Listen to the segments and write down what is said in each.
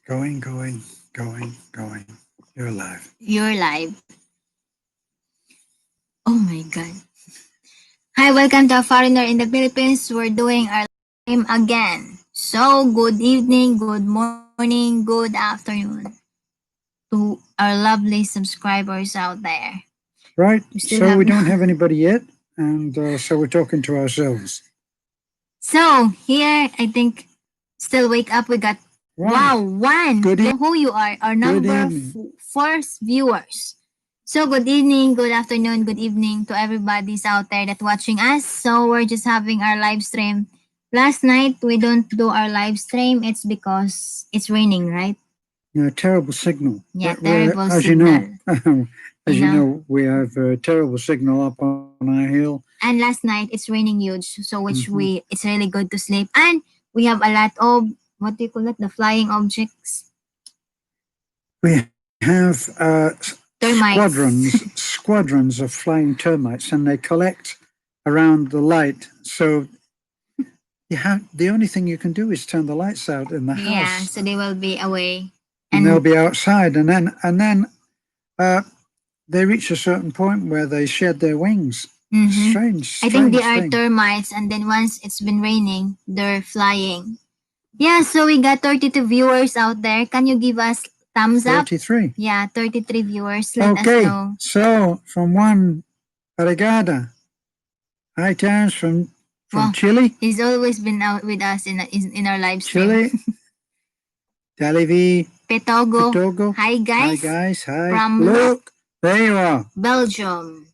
Going, going, going, going. You're alive. You're live. Oh my God. Hi, welcome to a Foreigner in the Philippines. We're doing our stream again. So, good evening, good morning, good afternoon to our lovely subscribers out there. Right. We still So have we don't have anybody yet, and so we're talking to ourselves. So, here, I think, still wake up, we got, wow, Right. one. Good You know who you are, our number evening. first viewers. So good evening, good afternoon, good evening to everybody's out there that watching us. So we're just having our live stream. Last night we don't do our live stream. It's because it's raining, right? Terrible signal. Yeah, We're, terrible as you know, signal. as you know, we have a terrible signal up on our hill. And last night it's raining huge, so which Mhm. it's really good to sleep. And we have a lot of what do you call it? The flying objects. We have Termites. squadrons of flying termites, and they collect around the light. So the only thing you can do is turn the lights out in the Yeah, house, so they will be away. and they'll be outside, and then they reach a certain point where they shed their wings. Strange. I think they are thing. termites, and then once it's been raining, they're flying. Yeah, so we got 32 viewers out there. Can you give us thumbs up? 33. Yeah, 33 viewers. Let us Okay, know. so from one Arigada. Hi, Terence from Wow, Chile. he's always been out with us in our live stream. Chile. Dalivi. Petogo. Petogo. Hi, Hi, guys. guys. Hi. From Look, there you are. Belgium.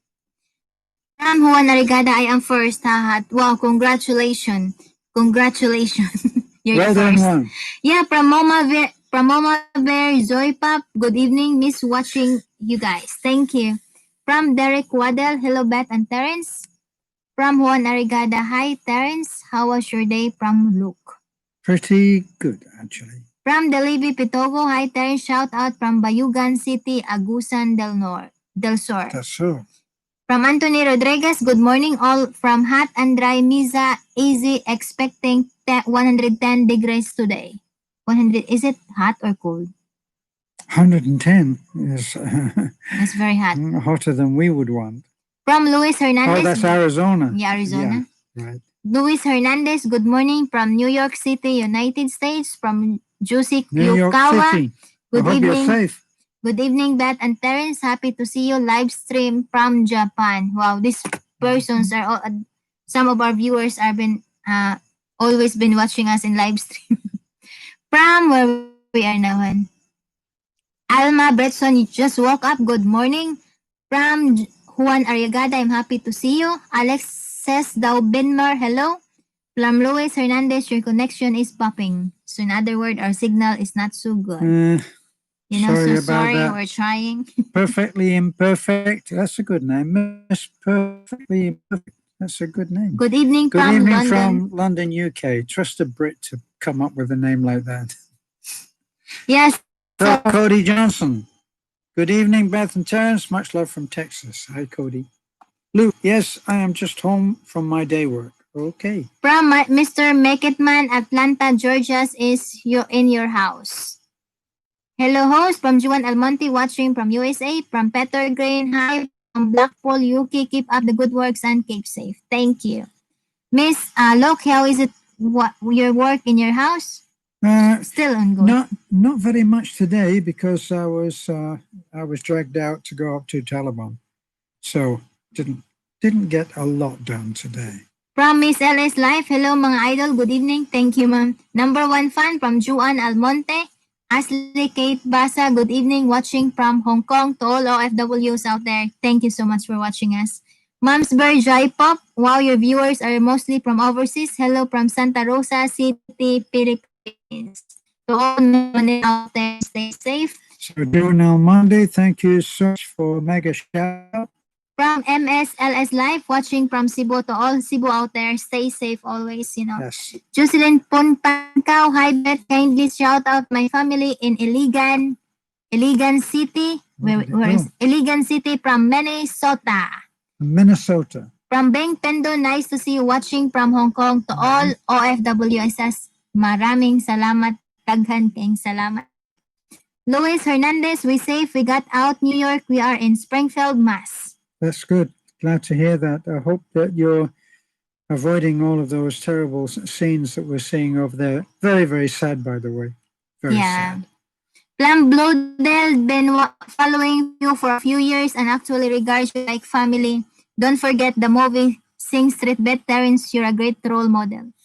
From Juan Arigada, I am first. Haha. Wow, congratulations. Congratulations. You're Well the done, first. one. Yeah, from Mama Bear, Zoe Pop. Good evening, miss watching you guys. Thank you. From Derek Waddell, hello Beth and Terence. From Juan Arigada, hi Terence. How was your day? From Luke. Pretty good, actually. From Delibi Pitogo, hi Terence. Shout out from Bayugan City, Agusan del Sur. That's so. From Anthony Rodriguez, good morning all from hot and dry Misa, easy, expecting 110 degrees today. 100, is it hot or cold? 110 is It's very hot. hotter than we would want. From Luis Hernandez. Oh, that's Arizona. Yeah, Arizona. Yeah, right. Luis Hernandez, good morning from New York City, United States. From Juicy New York Yukawa. City. Good I hope evening. you're safe. Good evening, Beth and Terence. Happy to see you live stream from Japan. Wow, these persons are all, some of our viewers are been always been watching us in live stream. From where we are now. Alma Bretson, you just woke up. Good morning. From Juan Arriagada, I'm happy to see you. Alex says Daw Benmar, hello. From Luis Hernandez, your connection is popping. So in other words, our signal is not so good. Sorry, that. we're trying. Perfectly Imperfect. That's a good name. Miss Perfectly Imperfect. That's a good name. Good evening Good from evening London. from London, UK. Trust a Brit to come up with a name like that. Yes. So, Cody Johnson. Good evening, Beth and Terence. Much love from Texas. Hi, Cody. Luke, yes, I am just home from my day work. Okay. From Mr. Make It Man, Atlanta, Georgia is in your house. Hello, host from Juan Almonte watching from USA. From Peter Green, hi. From Blackpool, UK, keep up the good works and keep safe. Thank you. Miss Locke, how is it your work in your house? Still ongoing. Not very much today because I was dragged out to go up to Taliban, so didn't get a lot done today. From Miss LS Life, hello mga idol, good evening, thank you ma'am. Number one fan from Juan Almonte, Ashley Kate Basa, good evening, watching from Hong Kong to all OFWs out there. Thank you so much for watching us. Mom's Bear Dry Pop, wow, your viewers are mostly from overseas. Hello from Santa Rosa City, Philippines. To all out there, stay safe. So Journal Monday, thank you so much for mega shout. From MSLS Live, watching from Cebu to all Cebu out there, stay safe always, Yes. Jocelyn Pontancao, hi Beth, kindly shout out my family in Iligan City. Where is Iligan City from Minnesota? Minnesota. From Beng Pendo, nice to see you watching from Hong Kong to all OFWSS. Maraming salamat, daghan kayong salamat. Luis Hernandez, we safe. We got out New York. We are in Springfield, Mass. That's good. Glad to hear that. I hope that you're avoiding all of those terrible scenes that we're seeing over there. Very, very sad, by the way. Very sad. Plum Bloodel, been following you for a few years and actually regards you like family. Don't forget the movie Sing Street Bet. Terence, you're a great role model.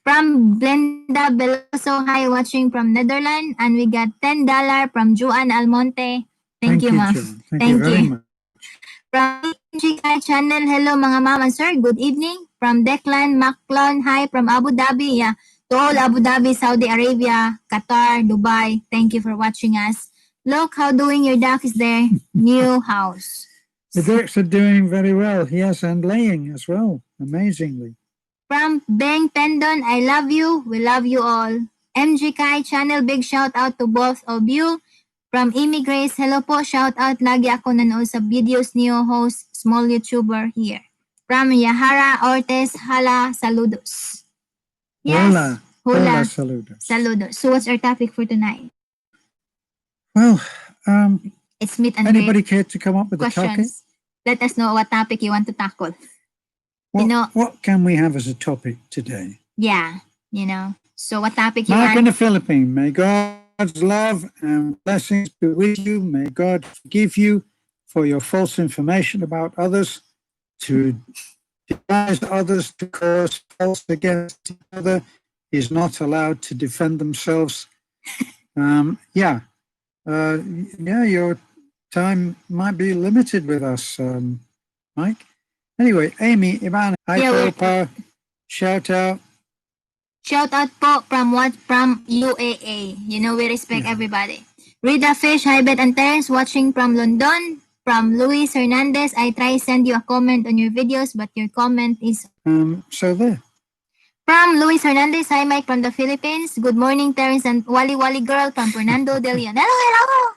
From Blenda Beloso, hi, watching from Netherlands. And we got $10 from Juan Almonte. Thank you, ma'am. John. Thank you very much. From GK Channel, hello mga ma'am and sir, good evening. From Declan Maclon, hi from Abu Dhabi. Yeah. To all Abu Dhabi, Saudi Arabia, Qatar, Dubai, thank you for watching us. Look how doing your duck is there. New house. The ducks are doing very well, yes, and laying as well, amazingly. From Beng Tendon, I love you. We love you all. MG Kai Channel, big shout out to both of you. From Amy Grace, hello po, shout out. Lagi ako nanood sa videos niyo, host, small YouTuber here. From Yahara Ortiz, hala, saludos. Yes. Hola. Hola. Saludos. Saludos. So what's our topic for tonight? Well, It's meet and anybody greet care to come up with a topic? questions. Let us know what topic you want to tackle. What can we have as a topic today? Yeah, So what topic you Mark in want? the Philippines, may God's love and blessings be with you. May God forgive you for your false information about others, to devise others to cause false against each other is not allowed to defend themselves. Your time might be limited with us, Mike. Anyway, Amy, Ivan, hi, shout out. Shout out po from UAA. We respect everybody. Rita Fish, hi Bet and Terence, watching from London. From Luis Hernandez, I try send you a comment on your videos, but your comment is... So there. From Luis Hernandez, hi Mike from the Philippines. Good morning, Terence and Wally Wally Girl from Fernando de Leon. Hello!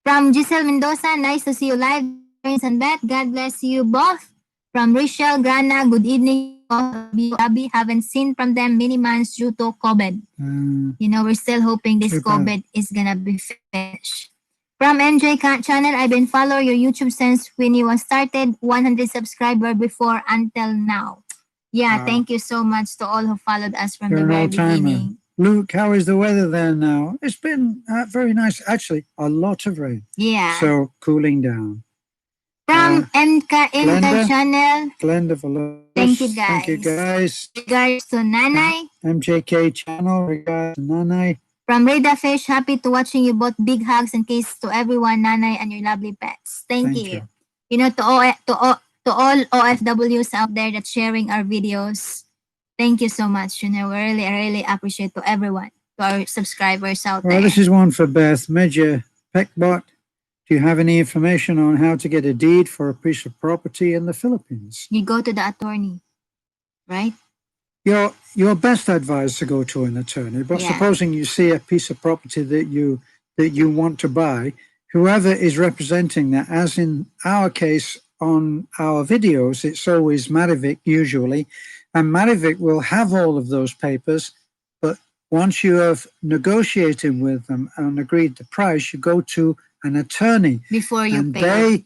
From Giselle Mendoza, nice to see you live, Terence and Beth. God bless you both. From Rachel Grana, good evening. Abby, haven't seen from them many months due to COVID. We're still hoping this COVID is gonna be finished. From MJ Channel, I've been following your YouTube since when you was started, 100 subscriber before until now. Yeah, thank you so much to all who followed us from the very beginning. Luke, how is the weather there now? It's been very nice. Actually, a lot of rain. Yeah. So cooling down. From MK Channel. Glenda, thank you guys. Thank you guys. Regards to Nanay. MJK Channel, regards to Nanay. From Rida Fish, happy to watching you both. Big hugs and kisses to everyone, Nanay, and your lovely pets. Thank you. To all OFWs out there that's sharing our videos. Thank you so much. We really appreciate to everyone, to our subscribers out there. Well, this is one for Beth. Major Peckbot, do you have any information on how to get a deed for a piece of property in the Philippines? You go to the attorney, right? Your best advice to go to an attorney, but supposing you see a piece of property that you want to buy, whoever is representing that, as in our case on our videos, it's always Marivic usually, and Marivic will have all of those papers, but once you have negotiated with them and agreed the price, you go to an attorney. Before you and pay.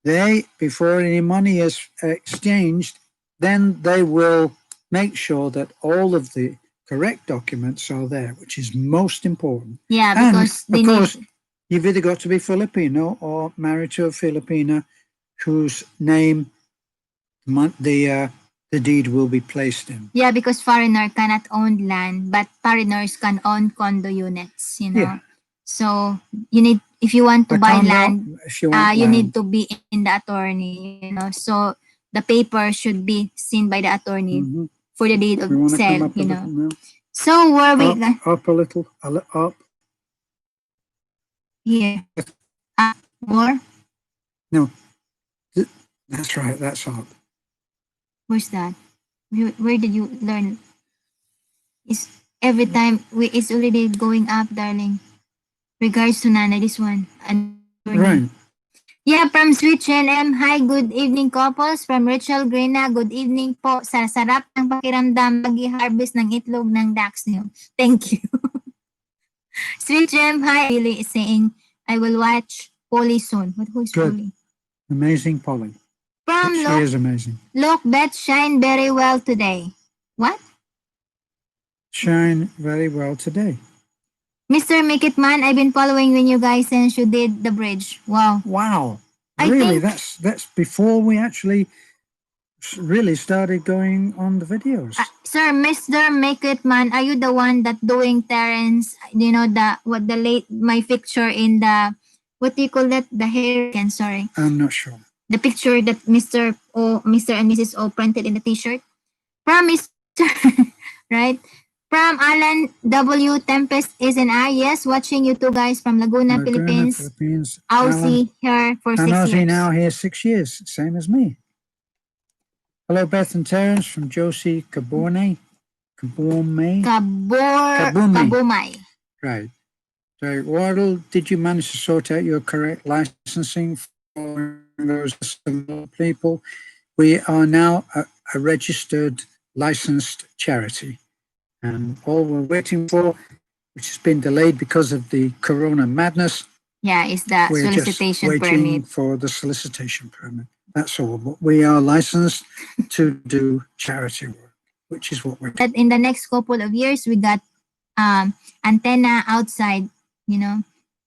They, before any money is exchanged, then they will make sure that all of the correct documents are there, which is most important. Yeah, because of course, you've either got to be Filipino or married to a Filipina whose name the deed will be placed in. Yeah, because foreigner cannot own land, but foreigners can own condo units, Yeah. So if you want to buy land, you need to be in the attorney, So the paper should be seen by the attorney for the deed of sale, So where we up a little, up. Here. More? No. That's right, that's up. Where's that? Where did you learn? It's every time it's already going up, darling. Regards to Nana, this one. Right. Yeah, from Sweet M. Hi, good evening couples. From Rachel Grena, good evening po. Sa sarap ng pakiramdam, mag-harvest ng itlog ng ducks niyo. Thank you. Sweet Gem, hi. Billy is saying, I will watch Polly soon. Who is Good. Polly? Amazing Polly. From She is amazing. Look, Beth shine very well today. What? Shine very well today. Mr. Make It Man, I've been following when you guys since you did the bridge. Wow. Wow. I Really, think, that's before we actually really started going on the videos. Sir, Mr. Make It Man, are you the one that doing Terence, you know, my picture in the, what do you call that? The hair again, sorry. I'm not sure. The picture that Mr. and Mrs. O printed in the t-shirt. From Mr. right? From Alan W. Tempest is an I. Yes, watching you two guys from Laguna, Philippines. Aussie here for 6 years. Aussie years. now here 6 years, same as me. Hello, Beth and Terence from Josie Kabumay. Kabumay. Right. So, Wardle, did you manage to sort out your correct licensing for those people? We are now a registered, licensed charity. And all we're waiting for, which has been delayed because of the corona madness, is the solicitation just waiting permit. for the solicitation permit. That's all. But we are licensed to do charity work, which is what we're doing. But in the next couple of years, we got antenna outside,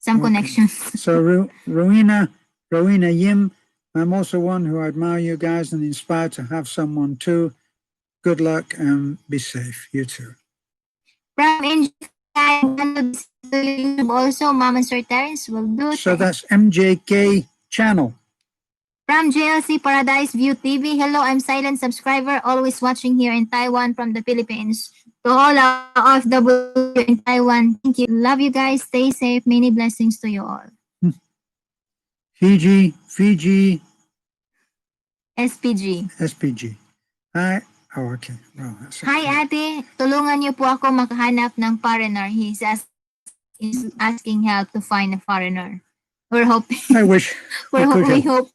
some connections. So, Rowena Yim, I'm also one who admire you guys and inspired to have someone too. Good luck and be safe. You too. From YouTube also, Mom and Sir Terence will do. So that's MJK channel. From JLC Paradise View TV, hello, I'm silent subscriber, always watching here in Taiwan from the Philippines. To all of W in Taiwan, thank you. Love you guys. Stay safe. Many blessings to you all. Fiji. SPG. Hi. Oh, okay. Well, that's okay. Hi, ate. Tulungan niyo po ako makahanap ng foreigner. He's asking help to find a foreigner. We're hoping. I wish. we hope.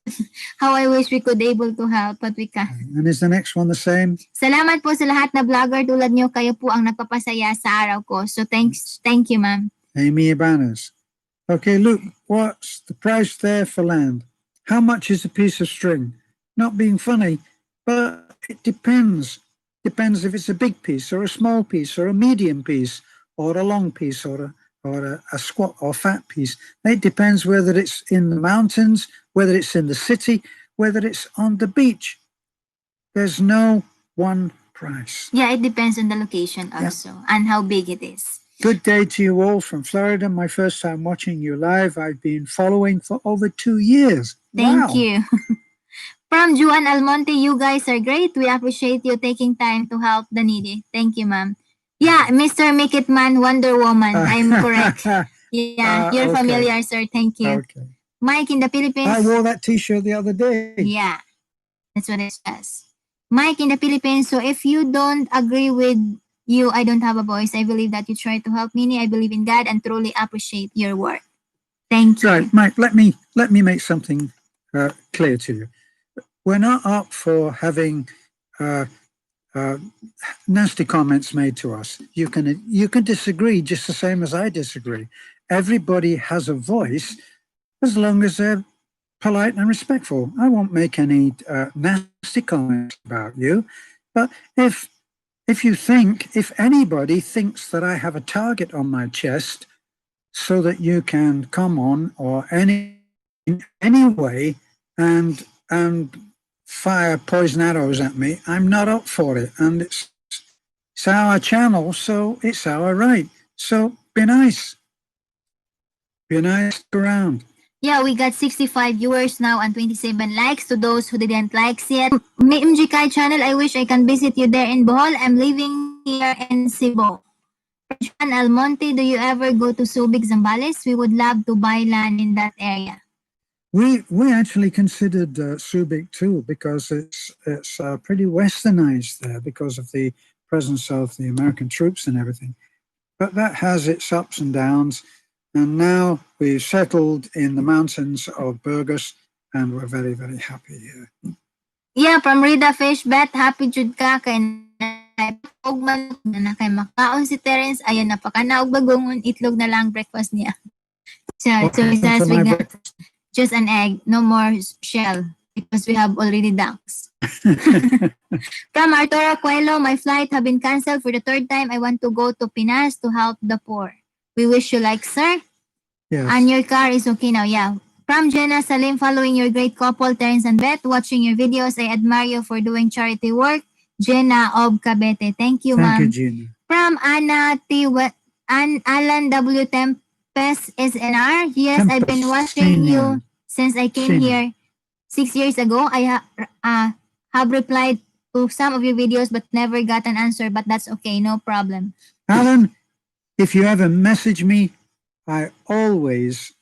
How I wish we could able to help, but we can't. And is the next one the same? Salamat po sa lahat na vlogger tulad niyo. Kayo po ang nagpapasaya sa araw ko. So thank you, ma'am. Amy Ibanez. Okay, Luke, what's the price there for land? How much is a piece of string? Not being funny, but it depends. Depends if it's a big piece or a small piece or a medium piece or a long piece or a squat or fat piece. It depends whether it's in the mountains, whether it's in the city, whether it's on the beach. There's no one price. Yeah, it depends on the location also and how big it is. Good day to you all from Florida. My first time watching you live. I've been following for over 2 years. Thank you. From Juan Almonte, you guys are great. We appreciate you taking time to help the needy. Thank you, ma'am. Yeah, Mr. Make It Man, Wonder Woman. I'm correct. Yeah, you're familiar, sir. Thank you. Okay. Mike in the Philippines. I wore that t-shirt the other day. Yeah, that's what it says. Mike in the Philippines. So if you don't agree with you, I don't have a voice. I believe that you try to help me. I believe in God and truly appreciate your work. Thank you. Right, Mike, let me make something clear to you. We're not up for having nasty comments made to us. You can disagree just the same as I disagree. Everybody has a voice as long as they're polite and respectful. I won't make any nasty comments about you. But if anybody thinks that I have a target on my chest so that you can come on or in any way and fire poison arrows at me, I'm not up for it. And it's our channel, so it's our right. So be nice. Be nice around. Yeah, we got 65 viewers now and 27 likes. To those who didn't like yet, MJK channel, I wish I can visit you there in Bohol. I'm living here in Cebu. Juan Almonte, do you ever go to Subic, Zambales? We would love to buy land in that area. We actually considered Subic too, because it's pretty westernized there because of the presence of the American troops and everything. But that has its ups and downs. And now we've settled in the mountains of Burgos, and we're very, very happy here. Yeah, from Rida Fish, Bet, happy jud ka kay og manok na kay makaon si Terence. Ayan, napakanaog bagongon. Itlog na lang breakfast niya. So What he happened says to we my got breakfast? just an egg, no more shell because we have already ducks. From Arturo Coelho, my flight have been canceled for the third time. I want to go to Pinas to help the poor. We wish you like, sir. Yes. And your car is okay now, yeah. From Jenna Salim, following your great couple, Terence and Beth, watching your videos, I admire you for doing charity work. Jenna of Cabete. Thank you, Thank you, ma'am. Gina. From Anna T. Alan W. Tempest SNR. Yes, I've been Tempest, watching senior. you since I came Senior. here 6 years ago. I have replied to some of your videos but never got an answer, but that's okay, no problem. Alan, if you ever message me, I always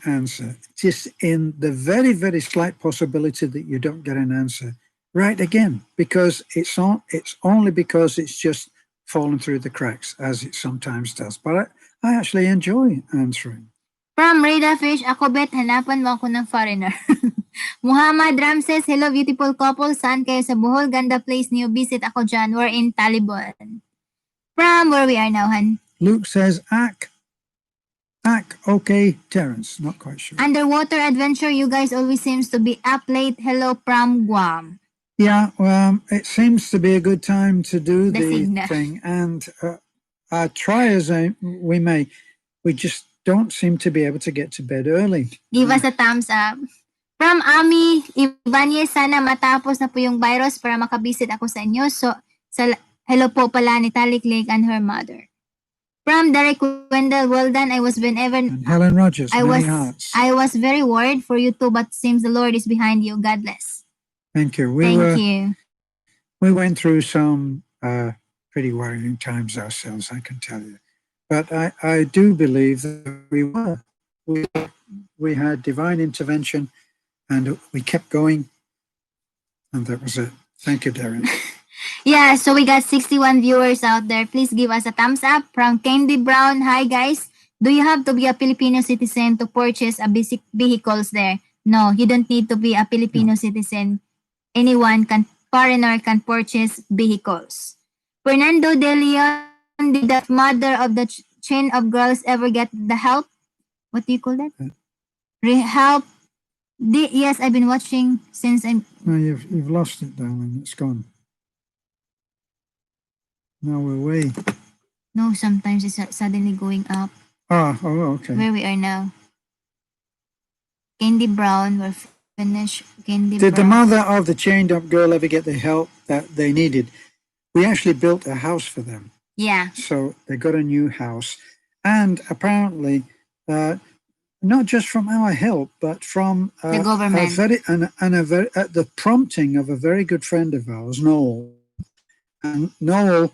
answer. Just in the very, very slight possibility that you don't get an answer, write again, because it's only because it's just fallen through the cracks, as it sometimes does. But I actually enjoy answering. From Rada Fish, ako bet, hanapan mo ako ng foreigner. Muhammad Ramses, hello beautiful couple, saan kayo sa Bohol? Ganda place niyo, visit ako dyan. We're in Taliban. From where we are now, Han? Luke says, okay, Terence, not quite sure. Underwater adventure, you guys always seems to be up late. Hello from Guam. Yeah, well, it seems to be a good time to do the signal. thing, and try as we may, we just don't seem to be able to get to bed early. Give us a thumbs up. From Ami Ibanez, sana matapos na po yung virus para makabisit ako sa inyo. So, hello po pala ni Talik Lake and her mother. From Derek Wendell, well done. I was whenever And Helen Rogers, many hearts. I was very worried for you too, but seems the Lord is behind you. God bless. Thank you. Thank you. We went through some pretty worrying times ourselves, I can tell you. But I do believe that we had divine intervention, and we kept going, and that was it. Thank you, Darren. Yeah, so we got 61 viewers out there. Please give us a thumbs up. From Candy Brown, hi guys. Do you have to be a Filipino citizen to purchase a basic vehicles there? No, you don't need to be a Filipino citizen. Foreigner can purchase vehicles. Fernando De Leon, did the mother of the chain of girls ever get the help? What do you call that? Help. Yes, I've been watching since I'm... No, you've lost it, darling. It's gone. Now we're away. No, sometimes it's suddenly going up. Oh, okay. Where we are now. Candy Brown, we're finished. Candy Did the Brown. mother of the chained up girl ever get the help that they needed? We actually built a house for them. Yeah. So they got a new house. And apparently, not just from our help, but from the government. The prompting of a very good friend of ours, Noel. And Noel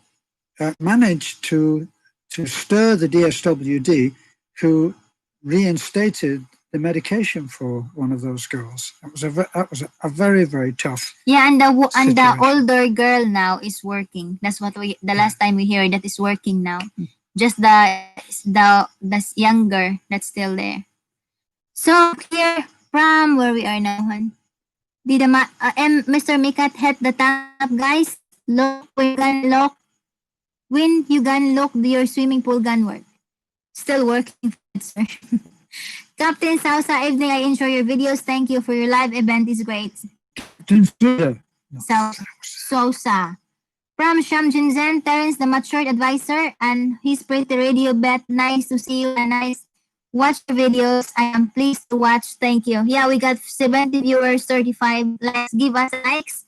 managed to stir the DSWD, who reinstated the medication for one of those girls. That was a very, very tough. Yeah, and the older girl now is working. That's what the last time we heard that is working now. Just the younger that's still there. So here from where we are now, hon. Did Mr. Mikat hit the top, guys? When you can look your swimming pool gun work. Still working, sir. Captain Sausa, evening. I enjoy your videos. Thank you for your live event. Is great. Captain Sausa. From Sham Jinzen, Terence, the matured advisor, and his pretty radio bet. Nice to see you and nice watch your videos. I am pleased to watch. Thank you. Yeah, we got 70 viewers, 35 likes. Give us likes.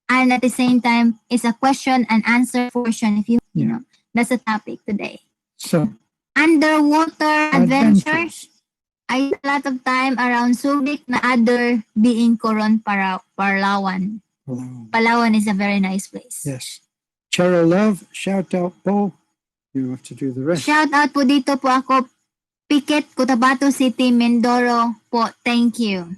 And at the same time, it's a question and answer portion. If you know, that's the topic today. So, underwater adventures. I spent a lot of time around Subic na other being Coron, Palawan. Palawan is a very nice place. Yes. Cheryl Love, shout out po. You have to do the rest. Shout out po dito po ako. Piquet, Cotabato City, Mindoro po. Thank you.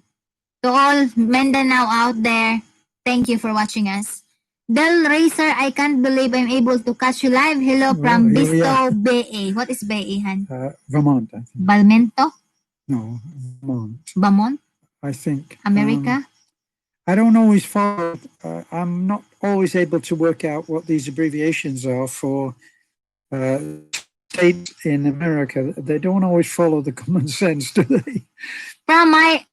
To all Mindanao out there, thank you for watching us. Del Racer, I can't believe I'm able to catch you live. Hello from Bisto, BA. What is BA, Han? Vermont, I think. Balmento? No, Vermont. Vermont? I think. America? I don't always follow. I'm not always able to work out what these abbreviations are for states in America. They don't always follow the common sense, do they? From my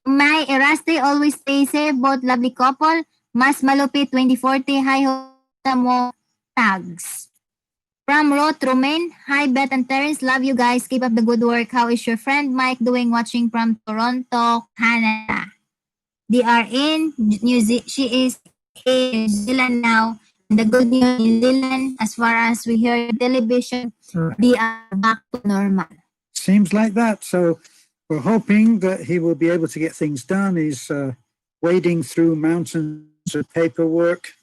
Eraste, always stay safe, both lovely couple. Mas malupit 2040, hi ho sa mo tags. From Roth Romain, hi Beth and Terence, love you guys. Keep up the good work. How is your friend Mike doing? Watching from Toronto, Canada. They are in she is in New Zealand now. And the good news in New Zealand, as far as we hear in television, they are back to normal. Seems like that. So we're hoping that he will be able to get things done. He's wading through mountains of paperwork,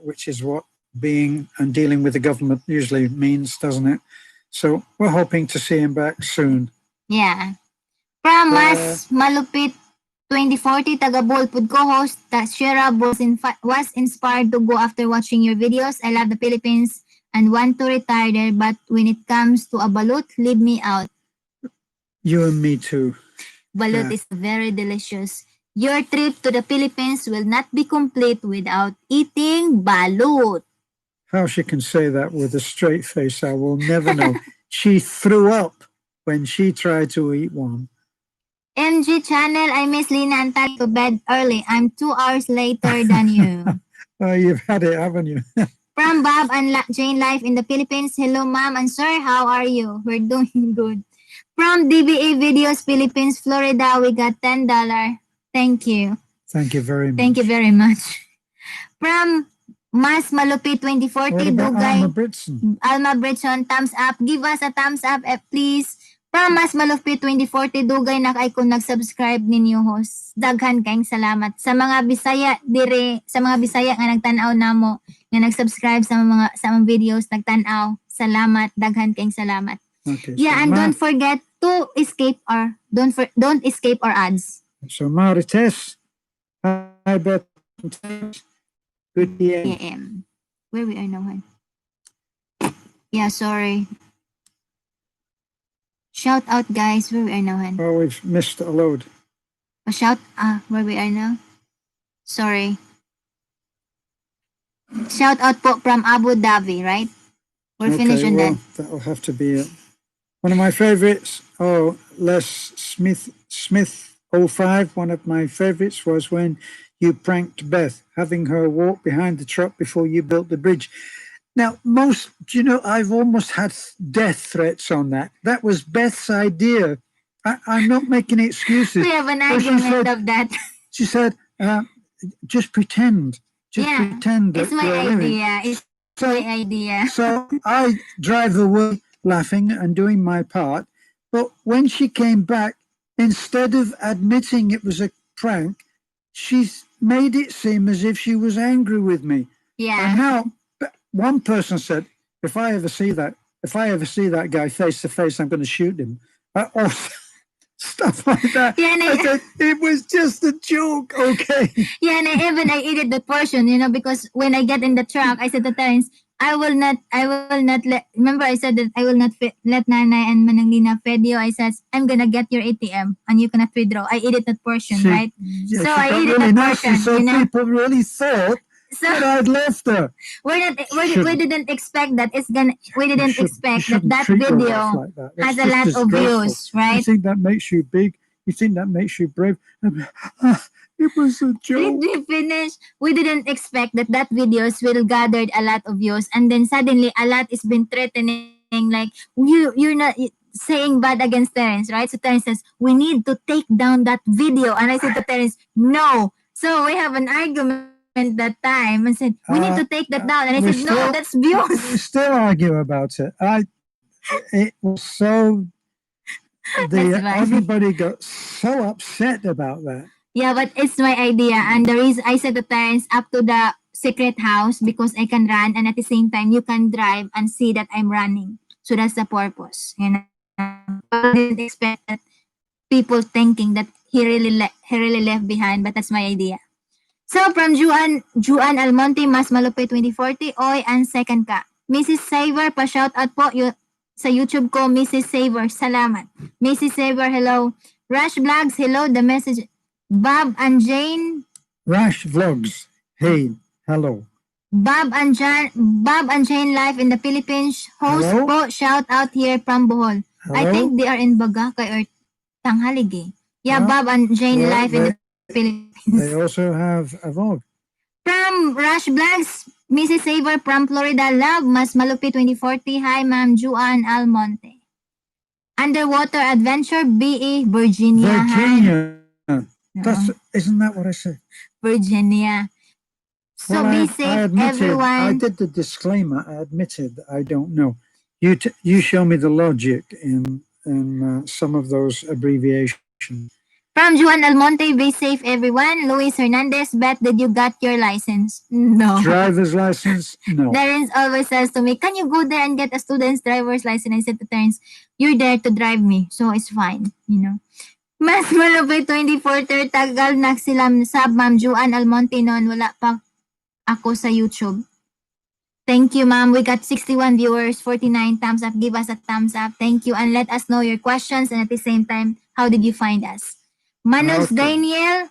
which is what being and dealing with the government usually means, doesn't it? So we're hoping to see him back soon. Yeah. From Mas Malupit 2040, taga Bolpud co-host, Shera was inspired to go after watching your videos. I love the Philippines and want to retire there, but when it comes to a balut, leave me out. You and me too. Balut is very delicious. Your trip to the Philippines will not be complete without eating balut. How she can say that with a straight face, I will never know. She threw up when she tried to eat one. MG channel, I miss Lina and Tag to bed early. I'm 2 hours later than you. Oh, you've had it, haven't you? From Bob and Jane Life in the Philippines, hello ma'am and sir, how are you? We're doing good. From DBA Videos Philippines, Florida, we got $10. Thank you. Thank you very much. Thank you very much. From Mas Malupit 2040, Dugay. Alma Britson, thumbs up. Give us a thumbs up, please. From Mas Malupit 2040, Dugay na kay kung nag-subscribe ninyo host. Daghan kayong salamat. Sa mga Bisaya sa mga Bisaya nga nagtanaw namo, nga nag-subscribe sa mga videos, nagtanaw. Salamat, daghan kayong salamat. Okay, yeah, so and don't forget to escape our don't escape our ads. So Marites, hi Beth. Good PM. Where we are now, hon? Yeah, sorry. Shout out, guys. Where we are now, hon? Oh, we've missed a load. Where we are now? Sorry. Shout out po from Abu Dhabi, right? We're finished on that. That'll have to be it. One of my favorites. Oh, Les Smith 05. One of my favorites was when you pranked Beth, having her walk behind the truck before you built the bridge. Now, I've almost had death threats on that. That was Beth's idea. I'm not making excuses. We have an argument of that. She said, just pretend. Pretend that it's my idea. It's my idea. So I drive away laughing and doing my part. But when she came back, instead of admitting it was a prank, she made it seem as if she was angry with me. Yeah. And now one person said, if I ever see that guy face to face, I'm going to shoot him. Or stuff like that. Yeah, I said, it was just a joke, okay? Yeah, and I edited the portion, because when I get in the truck, I said to Terence, I will not let, remember I said that I will not let Nanay and Mananglina fed you. I said, I'm gonna get your ATM and you cannot withdraw. I edit that portion, right? Yeah, so I edited really that nasty, portion. So people really thought that I'd left her. We didn't expect that we didn't expect that video has a lot of views, right? You think that makes you big? You think that makes you brave? It was a joke. Did we finish? We didn't expect that videos will gathered a lot of views, and then suddenly a lot is been threatening, like you're not saying bad against Terence, right? So Terence says we need to take down that video, and I said to Terence, no. So we have an argument that time and said we need to take that down, and I said no, that's views. We still argue about it. It was so. Everybody got so upset about that. Yeah, but it's my idea. And the reason I said to Terence up to the secret house because I can run and at the same time you can drive and see that I'm running. So that's the purpose. I didn't expect that people thinking that he really left behind, but that's my idea. So from Juan Almonte, Mas Malupit 2040, Oy, and second ka. Mrs. Saver, pa-shout out po sa YouTube ko, Mrs. Saver. Salamat. Mrs. Saver, hello. Rush Vlogs, hello. The message, Bob and Jane Rash Vlogs. Hey, hello. Bob and Jane Life in the Philippines host Hello? po shout out here from Bohol. I Hello? think they are in Bagakay or Tanghalige. Yeah, Yeah. Bob and Jane Well, Life in the Philippines. They also have a vlog. From Rush Vlogs, Mrs. Saver from Florida. Love, Mas Malupit 2040. Hi, Ma'am Juan Almonte. Underwater Adventure, BE, Virginia. Virginia. Hi. Isn't that what I said? Virginia. So Well, be I safe, admitted, I everyone. did the disclaimer. I admitted I don't know. You show me the logic in some of those abbreviations. From Juan Almonte, be safe, everyone. Luis Hernandez, bet did you got your license? No. Driver's license? No. Terence always says to me, can you go there and get a student's driver's license? I said to Terence, you're there to drive me, so it's fine, you know. Mas malupit 24 tagal na sila sab Ma'am Juan Almonte noon. Wala pa ako sa YouTube. Thank you, ma'am. We got 61 viewers, 49 thumbs up. Give us a thumbs up. Thank you. And let us know your questions. And at the same time, how did you find us? Manos Okay. Daniel,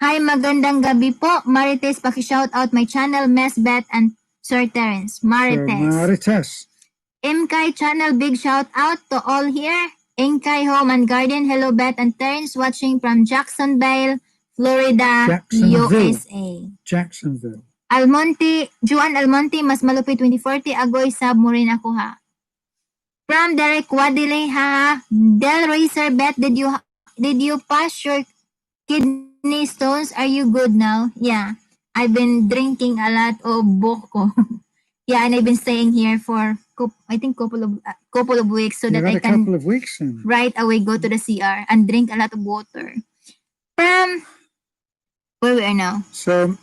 hi, magandang gabi po. Marites, paki-shout out my channel, Mesbeth and Sir Terence. Marites. Sir Marites. Imkai channel, big shout out to all here. Imkai Home and Garden, hello Beth and Terence watching from Jacksonville, Florida, USA. Jacksonville. Almonte, Juan Almonte, Mas Malupit 2040, Agoy sub mo rin ako ha. From Derek Wadile, ha. Del Racer, Beth, did you pass your kidney stones? Are you good now? Yeah. I've been drinking a lot of boko. Yeah, and I've been staying here for I think couple of weeks so that I can couple of weeks then. right away go to the CR and drink a lot of water. From where we are now. So,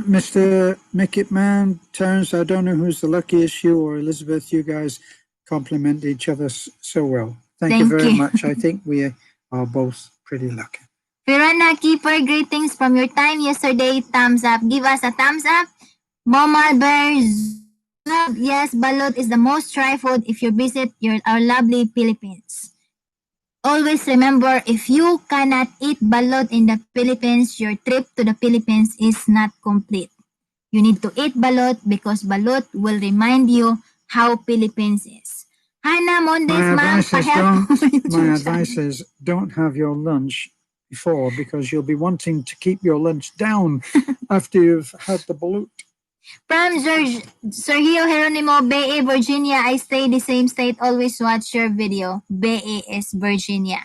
Mr. Make It Man, Terence, I don't know who's the luckiest, you or Elizabeth. You guys compliment each other so well. Thank you very much. I think we are both pretty lucky. Firana Keeper, greetings from your time yesterday. Thumbs up. Give us a thumbs up. Mama Bears, yes, balot is the most try food if you visit our lovely Philippines. Always remember, if you cannot eat balot in the Philippines, your trip to the Philippines is not complete. You need to eat balot because balot will remind you how Philippines is. Hannah Mondes, ma'am, my advice is don't have your lunch before because you'll be wanting to keep your lunch down after you've had the balut. From Sergio Geronimo, Bay, Virginia. I stay the same state. Always watch your video. Bay is Virginia.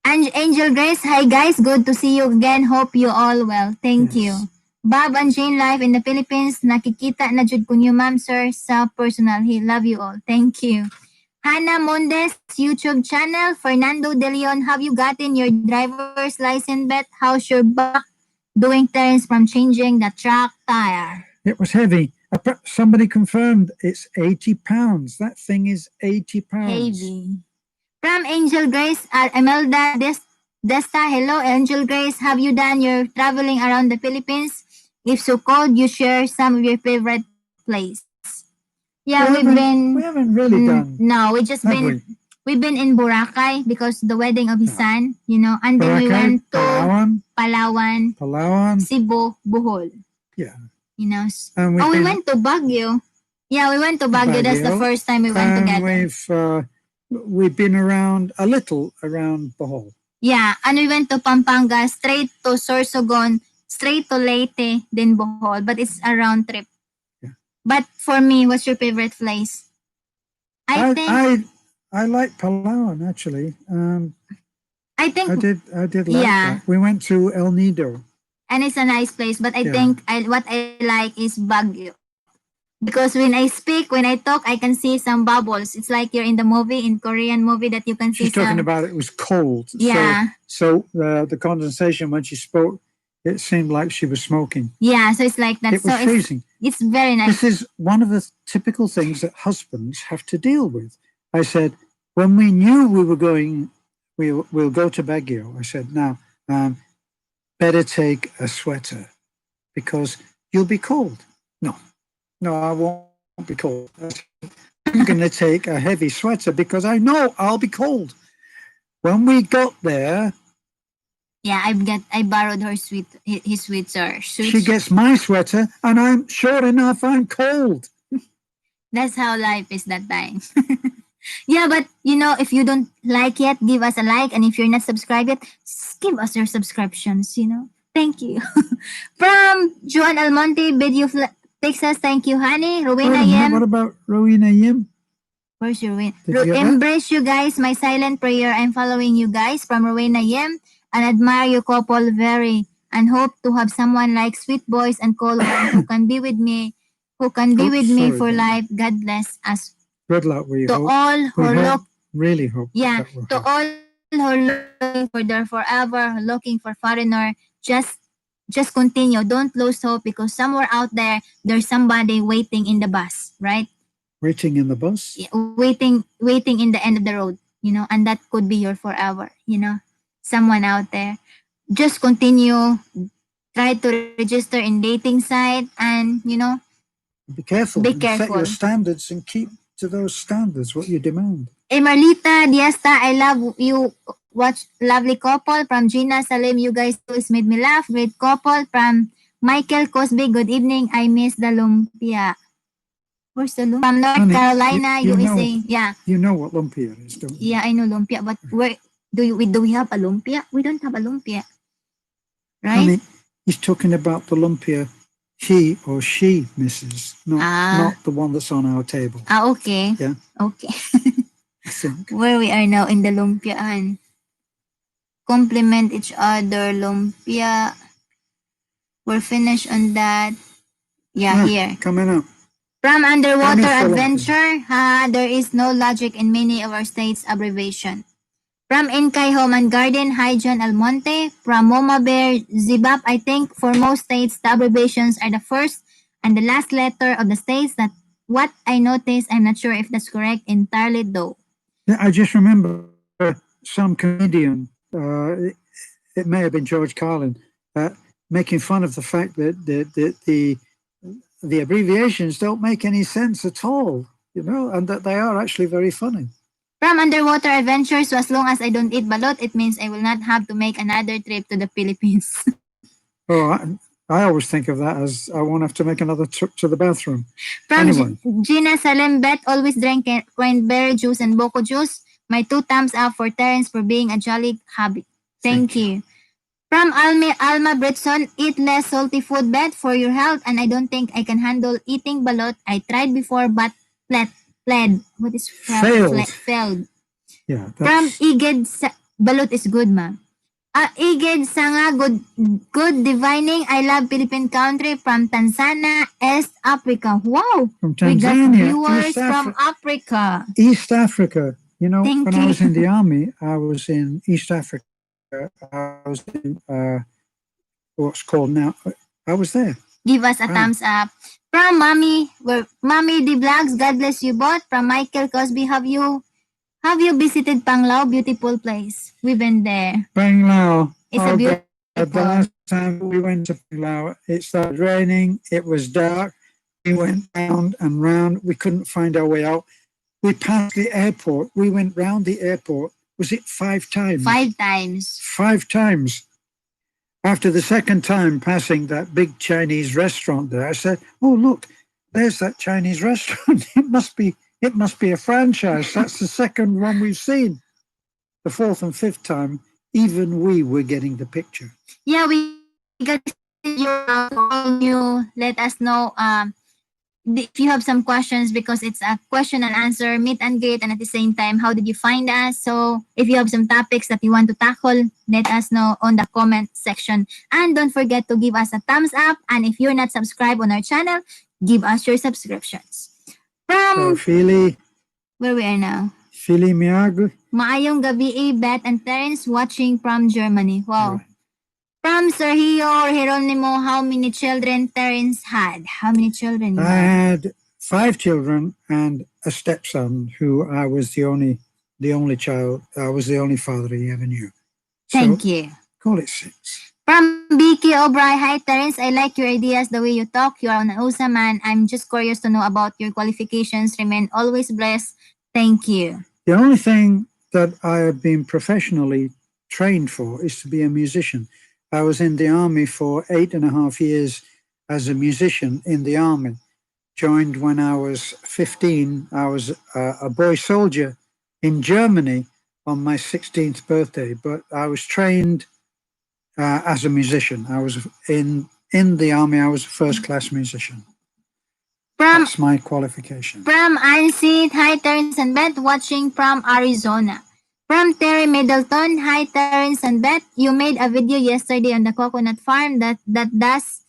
And Angel Grace, hi guys. Good to see you again. Hope you all well. Thank you. Bob and Jane Live in the Philippines. Nakikita na jud kunyo, ma'am, sir, sa personal. He love you all. Thank you. Hannah Mondes, YouTube channel. Fernando De Leon, have you gotten your driver's license, Bet? How's your back doing, Terence, from changing the track tire? It was heavy. Somebody confirmed it's 80 pounds. That thing is 80 pounds. Heavy. From Angel Grace, Imelda Desta, hello, Angel Grace. Have you done your traveling around the Philippines? If so, could you share some of your favorite place? Yeah, we haven't really done. No, we've been in Boracay because the wedding of his son, you know, and then we went to Palawan, Cebu, Bohol. Yeah. You know. We went to Baguio. Yeah, we went to Baguio. That's the first time we went together. We've been around a little around Bohol. Yeah, and we went to Pampanga, straight to Sorsogon, straight to Leyte, then Bohol. But it's a round trip. Yeah. But for me, what's your favorite place? I like Palawan actually. I think I did like that. We went to El Nido. And it's a nice place, but I think what I like is Baguio. Because when I speak, when I talk, I can see some bubbles. It's like you're in the movie, in Korean movie, that you can see. She's talking about it was cold. Yeah. So the condensation when she spoke, it seemed like she was smoking. Yeah, so it's like that. It was freezing. It's very nice. This is one of the typical things that husbands have to deal with. I said, when we knew we were going, we'll go to Baguio. I said, now, better take a sweater because you'll be cold. No, I won't be cold. I'm going to take a heavy sweater because I know I'll be cold. When we got there, Yeah, I borrowed her his sweater. She gets my sweater, and I'm sure enough I'm cold. That's how life is that time. Yeah, but you know, if you don't like yet, give us a like, and if you're not subscribed yet, give us your subscriptions. You know, thank you. From Juan Almonte, Video Texas, thank you, honey. Rowena What Yem. about Rowena Yim? Where's your win? Did you get that? Embrace you guys, my silent prayer. I'm following you guys from Rowena Yem and admire your couple very and hope to have someone like Sweet Boys and Cold One who can be with me, for life. God bless us. Good luck. We To hope. all who Really hope. yeah, that will to happen. all who are looking for their forever, looking for foreigner, just continue. Don't lose hope because somewhere out there, there's somebody waiting in the bus, right? Waiting in the bus. Yeah, waiting in the end of the road, you know, and that could be your forever, you know, someone out there. Just continue, try to register in dating site, and you know, Be careful. Be Set careful. your standards and keep to those standards. What you demand. Marlita Diasta, I love you. Watch lovely couple from Gina Salim. You guys always made me laugh. Great couple from Michael Cosby. Good evening. I miss the lumpia. Where's the lumpia? From North Honey, Carolina, you know, USA. Yeah. You know what lumpia is, don't you? Yeah, I know lumpia, but where do we have a lumpia? We don't have a lumpia, right? Honey, he's talking about the lumpia he or she misses, not the one that's on our table. Okay. Yeah. Okay. I think. Where we are now in the lumpiaan. Complement each other, lumpia. We're finished on that. Yeah, here. Coming up. From Underwater Honey, Adventure, there is no logic in many of our states' abbreviation. From Inkay Home and Garden, hi John Almonte. From Moma Bear Zibap, I think for most states, the abbreviations are the first and the last letter of the states. That what I noticed. I'm not sure if that's correct entirely though. Yeah, I just remember some comedian, it may have been George Carlin, making fun of the fact that the abbreviations don't make any sense at all, you know, and that they are actually very funny. From Underwater Adventures, so as long as I don't eat balot, it means I will not have to make another trip to the Philippines. Oh, I always think of that as I won't have to make another trip to the bathroom. From Anyway. Gina Salem, Bet always drink cranberry juice and boko juice. My 2 thumbs up for Terence for being a jolly hubby. Thank you. From Alma Bretson, eat less salty food, Bet, for your health. And I don't think I can handle eating balot. I tried before, but fled. What is Failed. Failed. Yeah. From Iged, balot is good, ma'am. Iged Sanga, good divining. I love Philippine country. From Tanzania, East Africa. Wow. From Tanzania. We got viewers from Africa. East Africa. You know, Thank when you. I was in the army, I was in East Africa. I was in what's called now. I was there. Give us a thumbs up. From Mommy the Vlogs, God bless you both. From Michael Cosby, have you visited Panglao? Beautiful place. We've been there. Panglao. It's a beautiful. The last time we went to Panglao, it started raining. It was dark. We went round and round. We couldn't find our way out. We passed the airport. We went round the airport. Was it 5 times? 5 times. 5 times. After the second time passing that big Chinese restaurant there, I said, "Oh, look, there's that Chinese restaurant. It must be a franchise. That's the second one we've seen." The 4th and 5th time, even we were getting the picture. Yeah, we got you. Let us know if you have some questions, because it's a question and answer, meet and greet, and at the same time, how did you find us? So if you have some topics that you want to tackle, let us know on the comment section. And don't forget to give us a thumbs up. And if you're not subscribed on our channel, give us your subscriptions. From Philly, where we are now. Philly Miag. Maayong gabi, Beth and Terence watching from Germany. Wow. Right. From Sergio Geronimo, how many children Terence had? How many children you I had 5 children and a stepson who I was the only child. I was the only father he ever knew. Thank you. Call it 6. From Vicky O'Brien, hi Terence, I like your ideas, the way you talk. You are an awesome man. I'm just curious to know about your qualifications. Remain always blessed. Thank you. The only thing that I have been professionally trained for is to be a musician. I was in the army for 8.5 years as a musician in the army. Joined when I was 15. I was a boy soldier in Germany on my 16th birthday, but I was trained as a musician. I was in the army. I was a first class musician. From That's my qualification. From Ansit, hi Terence and Beth, watching from Arizona. From Terry Middleton, hi Terence and Beth, you made a video yesterday on the coconut farm that does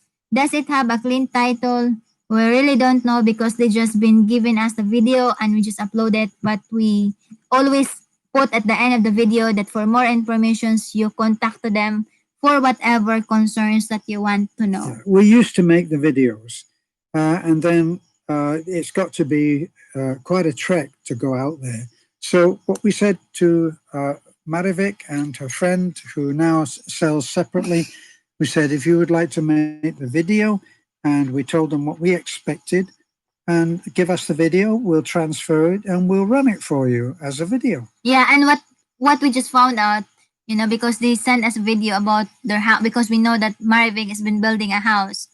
it have a clean title? We really don't know because they just been giving us the video and we just upload it, but we always put at the end of the video that for more information you contact them for whatever concerns that you want to know. Yeah, we used to make the videos, and then it's got to be quite a trek to go out there. So what we said to Marivic and her friend, who now sells separately, we said, if you would like to make the video, and we told them what we expected, and give us the video, we'll transfer it and we'll run it for you as a video. Yeah, and what we just found out, because they sent us a video about their house, because we know that Marivic has been building a house.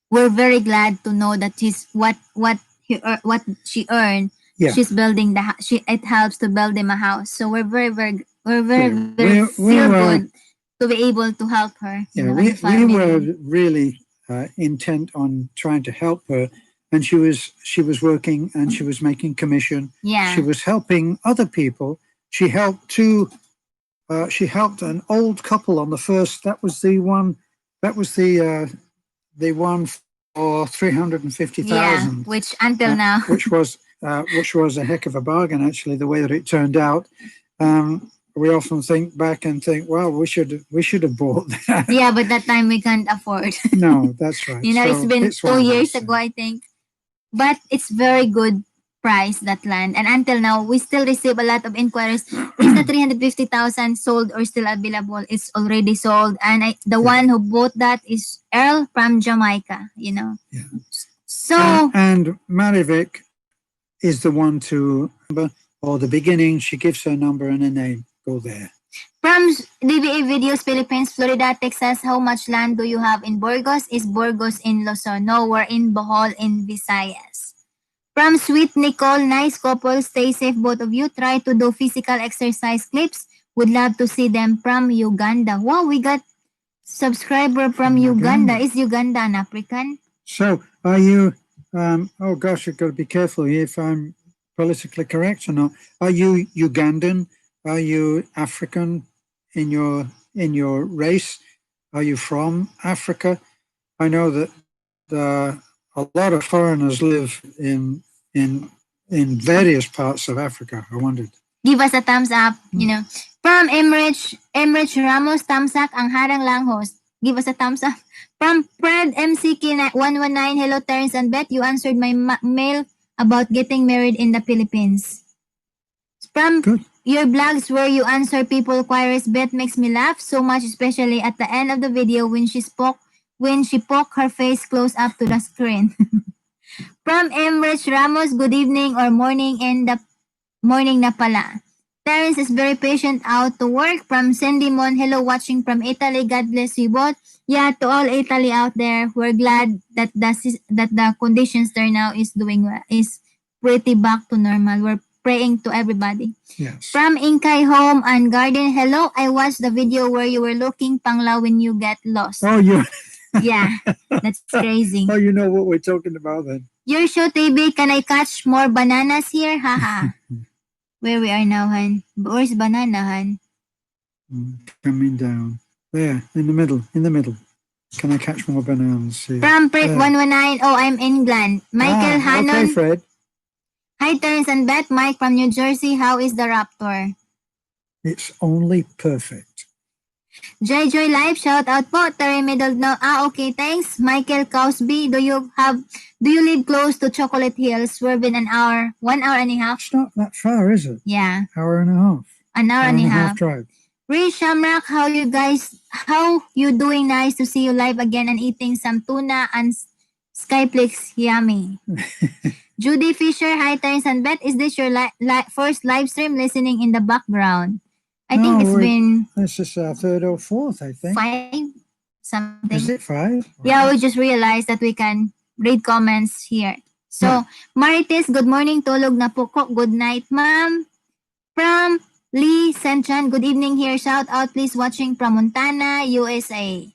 We're very glad to know that what she earned. Yeah. She's building it helps to build him a house. So we're very good to be able to help her. Yeah, we were really intent on trying to help her, and she was working and she was making commission. Yeah, she was helping other people. She helped she helped an old couple on the first. That was the one. That was the one for 350,000. Yeah, which until now, which was a heck of a bargain, actually. The way that it turned out. We often think back and think, well, we should have bought that. Yeah, but that time we can't afford. No, that's right. It's been 2 years ago, I think. But it's very good price, that land. And until now, we still receive a lot of inquiries. Is the 350,000 sold or still available? It's already sold. And the one who bought that is Earl from Jamaica, Yeah. So... And Marivic is the one to... Or the beginning, she gives her number and a name. Go there. From DBA Videos Philippines, Florida, Texas, how much land do you have in Burgos? Is Burgos in Luzon? No, we're in Bohol in Visayas. From Sweet Nicole, nice couple, stay safe both of you. Try to do physical exercise clips. Would love to see them from Uganda. Wow, we got subscriber from Uganda. Is Uganda an African? So, are you, oh gosh, I've got to be careful here if I'm politically correct or not. Are you Ugandan? Are you African in your race? Are you from Africa? I know that a lot of foreigners live in various parts of Africa. I wondered. Give us a thumbs up, From Emrich Ramos, thumbs up, ang harang lang host. Give us a thumbs up. From Fred MCK 119, hello Terence and Beth, you answered my mail about getting married in the Philippines. From your blogs where you answer people queries, Beth makes me laugh so much, especially at the end of the video when she poked her face close up to the screen. From Emrich Ramos, good evening or morning in the morning na pala. Terence is very patient out to work. From Cindy Mon, hello watching from Italy, God bless you both. Yeah, to all Italy out there, we're glad that the conditions there now is doing well, is pretty back to normal. We're praying to everybody. Yes. From Inkay Home and Garden, hello. I watched the video where you were looking panglaw when you get lost. Oh, you. Yeah, that's crazy. Oh, you know what we're talking about then. Your show, TV, can I catch more bananas here? Haha. Where we are now, Han? Where's banana, Han? Coming down. There, in the middle. Can I catch more bananas here? From Prick 119, oh, I'm England. Michael Hannon. Okay, Fred. Hi, Terence and Beth. Mike from New Jersey. How is the Raptor? It's only perfect. Joy Live, shout out po. Terry Middleton. Okay, thanks. Michael Cosby, do you live close to Chocolate Hills? We've been 1 hour and a half. It's not that far, is it? Yeah. Hour and a half. An hour and a half drive. Ray Shamrock, how you doing? Nice to see you live again and eating some tuna and Skyflix. Yummy. Judy Fisher, hi Terence and Beth. Is this your first live stream listening in the background? I think it's been this is our third or fourth, I think. 5 something. Is it 5? Yeah, we just realized that we can read comments here. So, Marites, good morning. Tulog na po ko. Good night, ma'am. From Lee Senchan, good evening here. Shout out, please, watching from Montana, USA.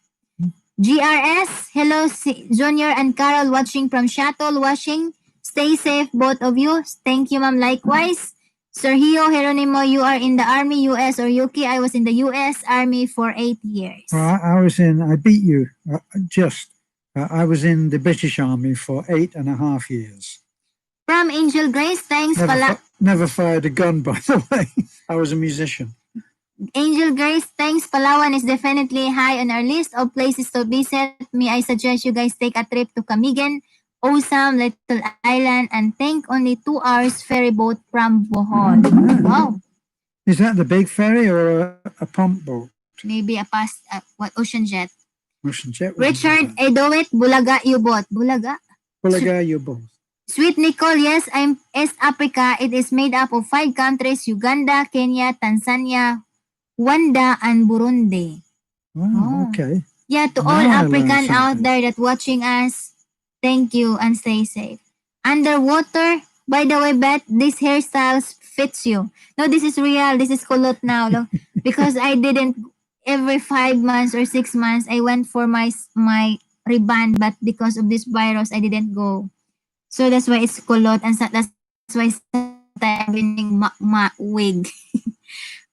GRS, hello, Junior and Carol, watching from Shuttle, washing. Stay safe, both of you. Thank you, ma'am. Likewise. Sergio Geronimo, you are in the Army, US or UK. I was in the US Army for 8 years. I beat you, I was in the British Army for 8.5 years. From Angel Grace, thanks. Never fired a gun, by the way. I was a musician. Angel Grace, thanks. Palawan is definitely high on our list of places to visit. May I suggest you guys take a trip to Camigan, Awesome Little Island, and take only 2 hours ferry boat from Bohol. Wow. Is that the big ferry or a pump boat? Maybe a ocean jet. Ocean jet. Richard Edowit, Bulaga U-boat. Bulaga U-boat. Sweet Nicole, yes, I'm East Africa. It is made up of 5 countries, Uganda, Kenya, Tanzania, Rwanda, and Burundi. Wow, okay. Yeah, to all African out there that watching us, thank you and stay safe. Underwater, by the way, Beth, this hairstyles fits you. No, this is real. This is kulot now. No? Because I didn't, every 5 months or 6 months, I went for my reband, but because of this virus, I didn't go. So that's why it's kulot, and that's why I'm winning wig.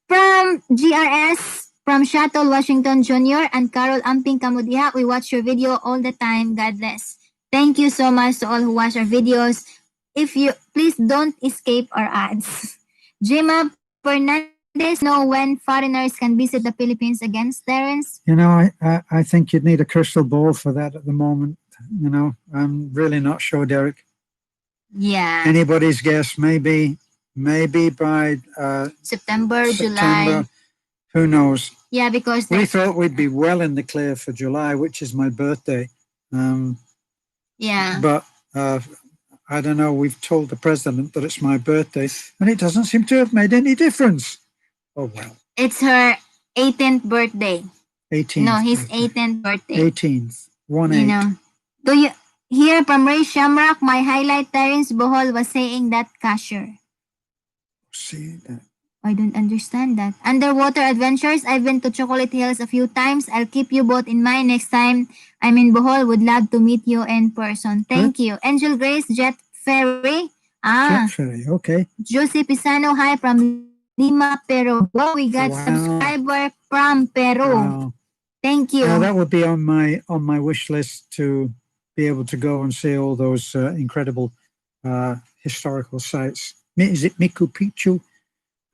From GRS, from Shuttle, Washington Jr. and Carol Amping Kamudiha, we watch your video all the time. God bless. Thank you so much to all who watch our videos. If you please don't escape our ads. Jima Fernandez, know when foreigners can visit the Philippines against Terence? You know, I think you'd need a crystal ball for that at the moment. You know, I'm really not sure, Derek. Yeah. Anybody's guess, maybe by September, July. Who knows? Yeah, because we thought we'd be well in the clear for July, which is my birthday. Yeah. But I don't know. We've told the president that it's my birthday, and it doesn't seem to have made any difference. Oh well. It's her 18th birthday. 18th. No, his 18th birthday. 18th. 1/8. You know. Do you hear from Ray Shamrock? My highlight, Terence Bohol was saying that cashier. See that. I don't understand that. Underwater adventures. I've been to Chocolate Hills a few times. I'll keep you both in mind next time I'm in Bohol. Would love to meet you in person. Thank you. Angel Grace, Jet Ferry. Jet Ferry, okay. Josie Pisano, hi from Lima, Peru. Wow, we got subscriber from Peru. Wow. Thank you. That would be on my wish list to be able to go and see all those incredible historical sites. Is it Machu Picchu?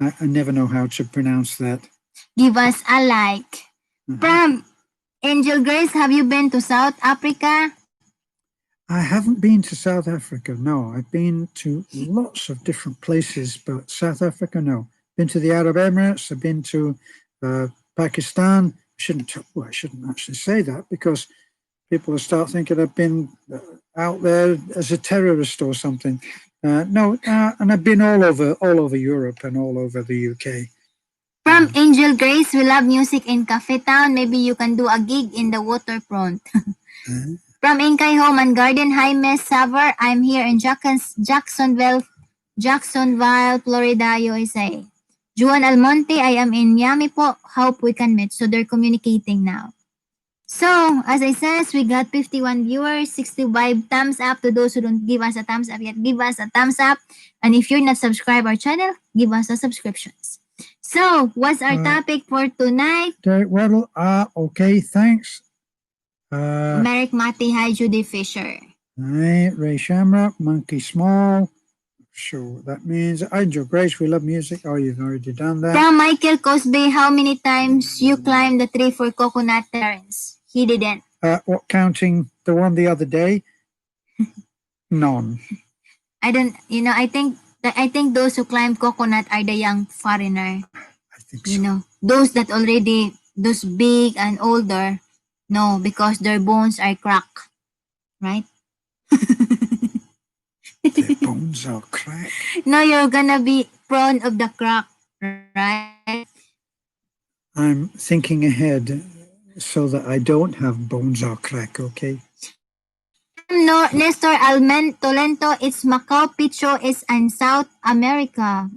I never know how to pronounce that. Give us a like. From Angel Grace, have you been to South Africa? I haven't been to South Africa, no. I've been to lots of different places, but South Africa, no. Been to the Arab Emirates, I've been to Pakistan. I shouldn't actually say that because people will start thinking I've been out there as a terrorist or something. No, and I've been all over Europe and all over the UK. From Angel Grace, we love music in Cafe Town. Maybe you can do a gig in the waterfront. From Inkay Home and Garden, hi Miss Saver. I'm here in Jacksonville, Florida, USA. Juan Almonte, I am in Miami po. Hope we can meet. So they're communicating now. So, as I said, we got 51 viewers, 65 thumbs up. To those who don't give us a thumbs up yet, give us a thumbs up. And if you're not subscribed our channel, give us a subscriptions. So, what's our topic for tonight? Well, okay, thanks. Merrick Mati, hi Judy Fisher. Hi, Ray Shamrock, Monkey Small. Sure what that means. Angel Grace, we love music. Oh, you've already done that. From Michael Cosby, how many times you climbed the tree for coconut, Terence? He didn't. What, counting the one the other day? None. I don't, I think those who climb coconut are the young foreigner. I think so. Those that already, those big and older, no, because their bones are cracked, right? Their bones are cracked. No, you're gonna be prone of the crack, right? I'm thinking ahead so that I don't have bones or crack, okay? From Nestor Almen Tolento, it's Macau Picho is in South America.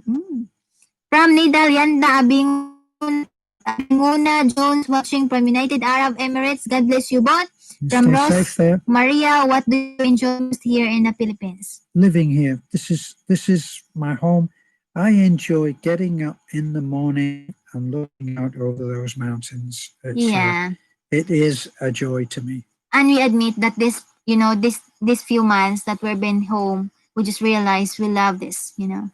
From Nidal Yanda Abinguna Jones watching from United Arab Emirates. God bless you both. From Stay Ross safe there. Maria, what do you enjoy most here in the Philippines? Living here. This is my home. I enjoy getting up in the morning and looking out over those mountains. Yeah. It is a joy to me. And we admit that this few months that we've been home, we just realized we love this, Yeah.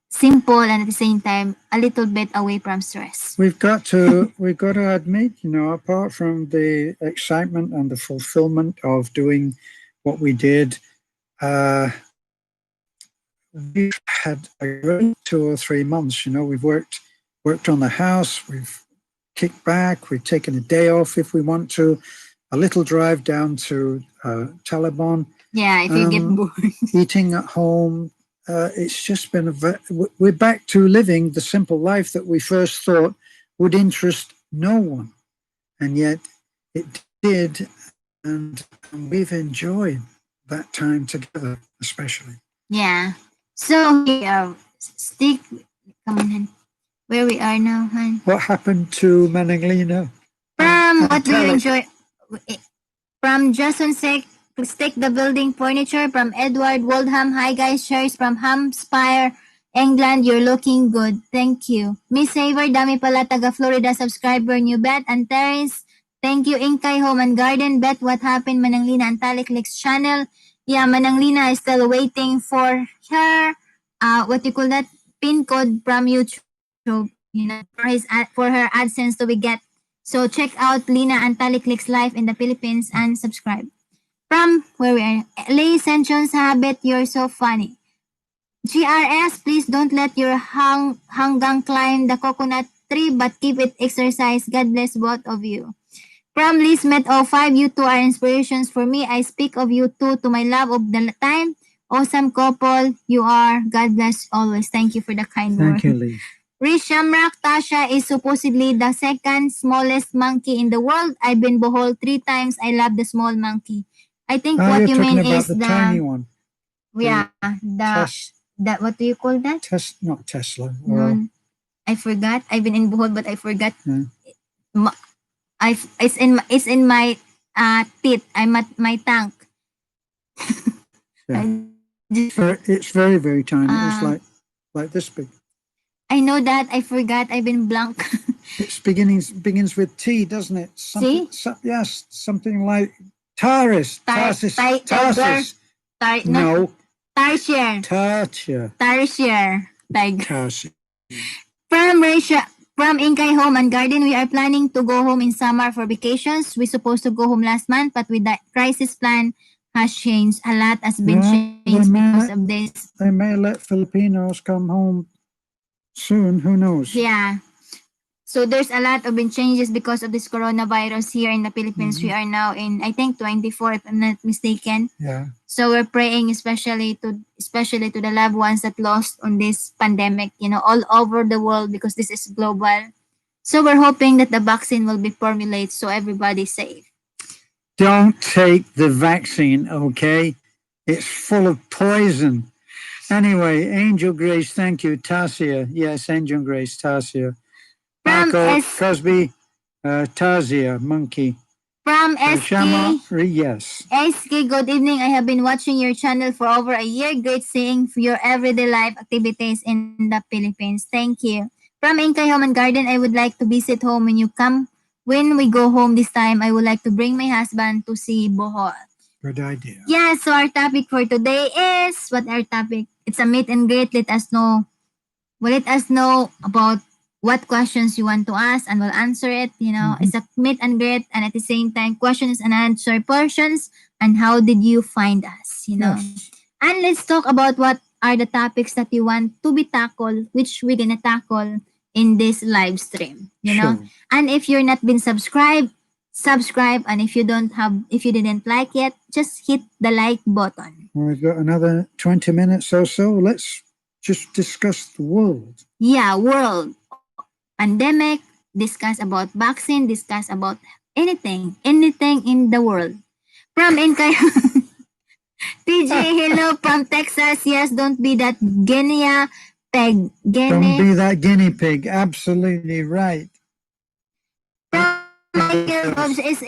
Simple and at the same time a little bit away from stress. We've got to admit, apart from the excitement and the fulfillment of doing what we did, we've had a great 2 or 3 months. We've worked on the house, we've kicked back, we've taken a day off if we want to, a little drive down to Taliban. Yeah, if you get bored. Eating at home. It's just been we're back to living the simple life that we first thought would interest no one. And yet it did. And we've enjoyed that time together, especially. Yeah. So here, stick, come on, hun. Where we are now, hun. What happened to Mananglina? From what do you enjoy? From Jason Stick the Building Furniture. From Edward Woldham. Hi guys, shares from Hampshire, England. You're looking good. Thank you. Miss Saver, dami pala taga Florida subscriber new bet. And Terence, thank you. Inkay Home and Garden bet. What happened Mananglina and Taliklik's channel? Yeah, Mananglina is still waiting for her, what you call that, pin code from YouTube, for her AdSense to be get. So check out Lina and Taliklik's live in the Philippines and subscribe. From where we are, Lay Sension's habit, you're so funny. GRS, please don't let your hanggang climb the coconut tree, but keep it exercise. God bless both of you. From Lismet05, you two are inspirations for me. I speak of you two to my love of the time. Awesome couple, you are. God bless always. Thank you for the kind word. Thank you, Lee. Rish Shamrak, Tasha is supposedly the second smallest monkey in the world. I've been Bohol 3 times. I love the small monkey. I think what you're you talking mean about is the tiny one. Yeah, that what do you call that? Not Tesla. No, I forgot. I've been in Bohol, but I forgot. Yeah. It's in my teeth. I'm at my tank. Yeah. It's very, very tiny. It's like this big. I know that. I forgot. I've been blank. It begins with T, doesn't it? See? Yes, something like Taurus. Tarsus. No. Tarsier. Tiger. From Inkay Home and Garden, we are planning to go home in summer for vacations. We supposed to go home last month, but with the crisis plan has changed. A lot has been changed because of this. They may let Filipinos come home soon. Who knows? Yeah. So there's a lot of changes because of this coronavirus here in the Philippines. We are now in, I think, 24, if I'm not mistaken. Yeah. So we're praying especially to the loved ones that lost on this pandemic, all over the world, because this is global. So we're hoping that the vaccine will be formulated so everybody's safe. Don't take the vaccine, okay? It's full of poison. Anyway, Angel Grace, thank you. Tasia, yes, Angel Grace, Tasia. Marco Cosby, Tasia, monkey. From SK, yes. SK, good evening. I have been watching your channel for over a year. Great seeing your everyday life activities in the Philippines. Thank you. From Inkay Home and Garden, I would like to visit home when you come. When we go home this time, I would like to bring my husband to see Bohol. Good idea. Yeah, so our topic for today is, what our topic? It's a meet and greet. Let us know about what questions you want to ask, and we'll answer it. It's a meet and greet, and at the same time, questions and answer portions, and how did you find us, Yes. And let's talk about what are the topics that you want to be tackled, which we're gonna tackle in this live stream, Sure. And if you're not been subscribed, subscribe, and if you didn't like yet, just hit the like button. We've got another 20 minutes or so. Let's just discuss the world. Yeah, world. pandemic, discuss about vaccine, discuss about anything in the world. From Inkay, TJ, hello from Texas. Yes, don't be that guinea pig. Don't be that guinea pig. Absolutely right. Michael Bobs, is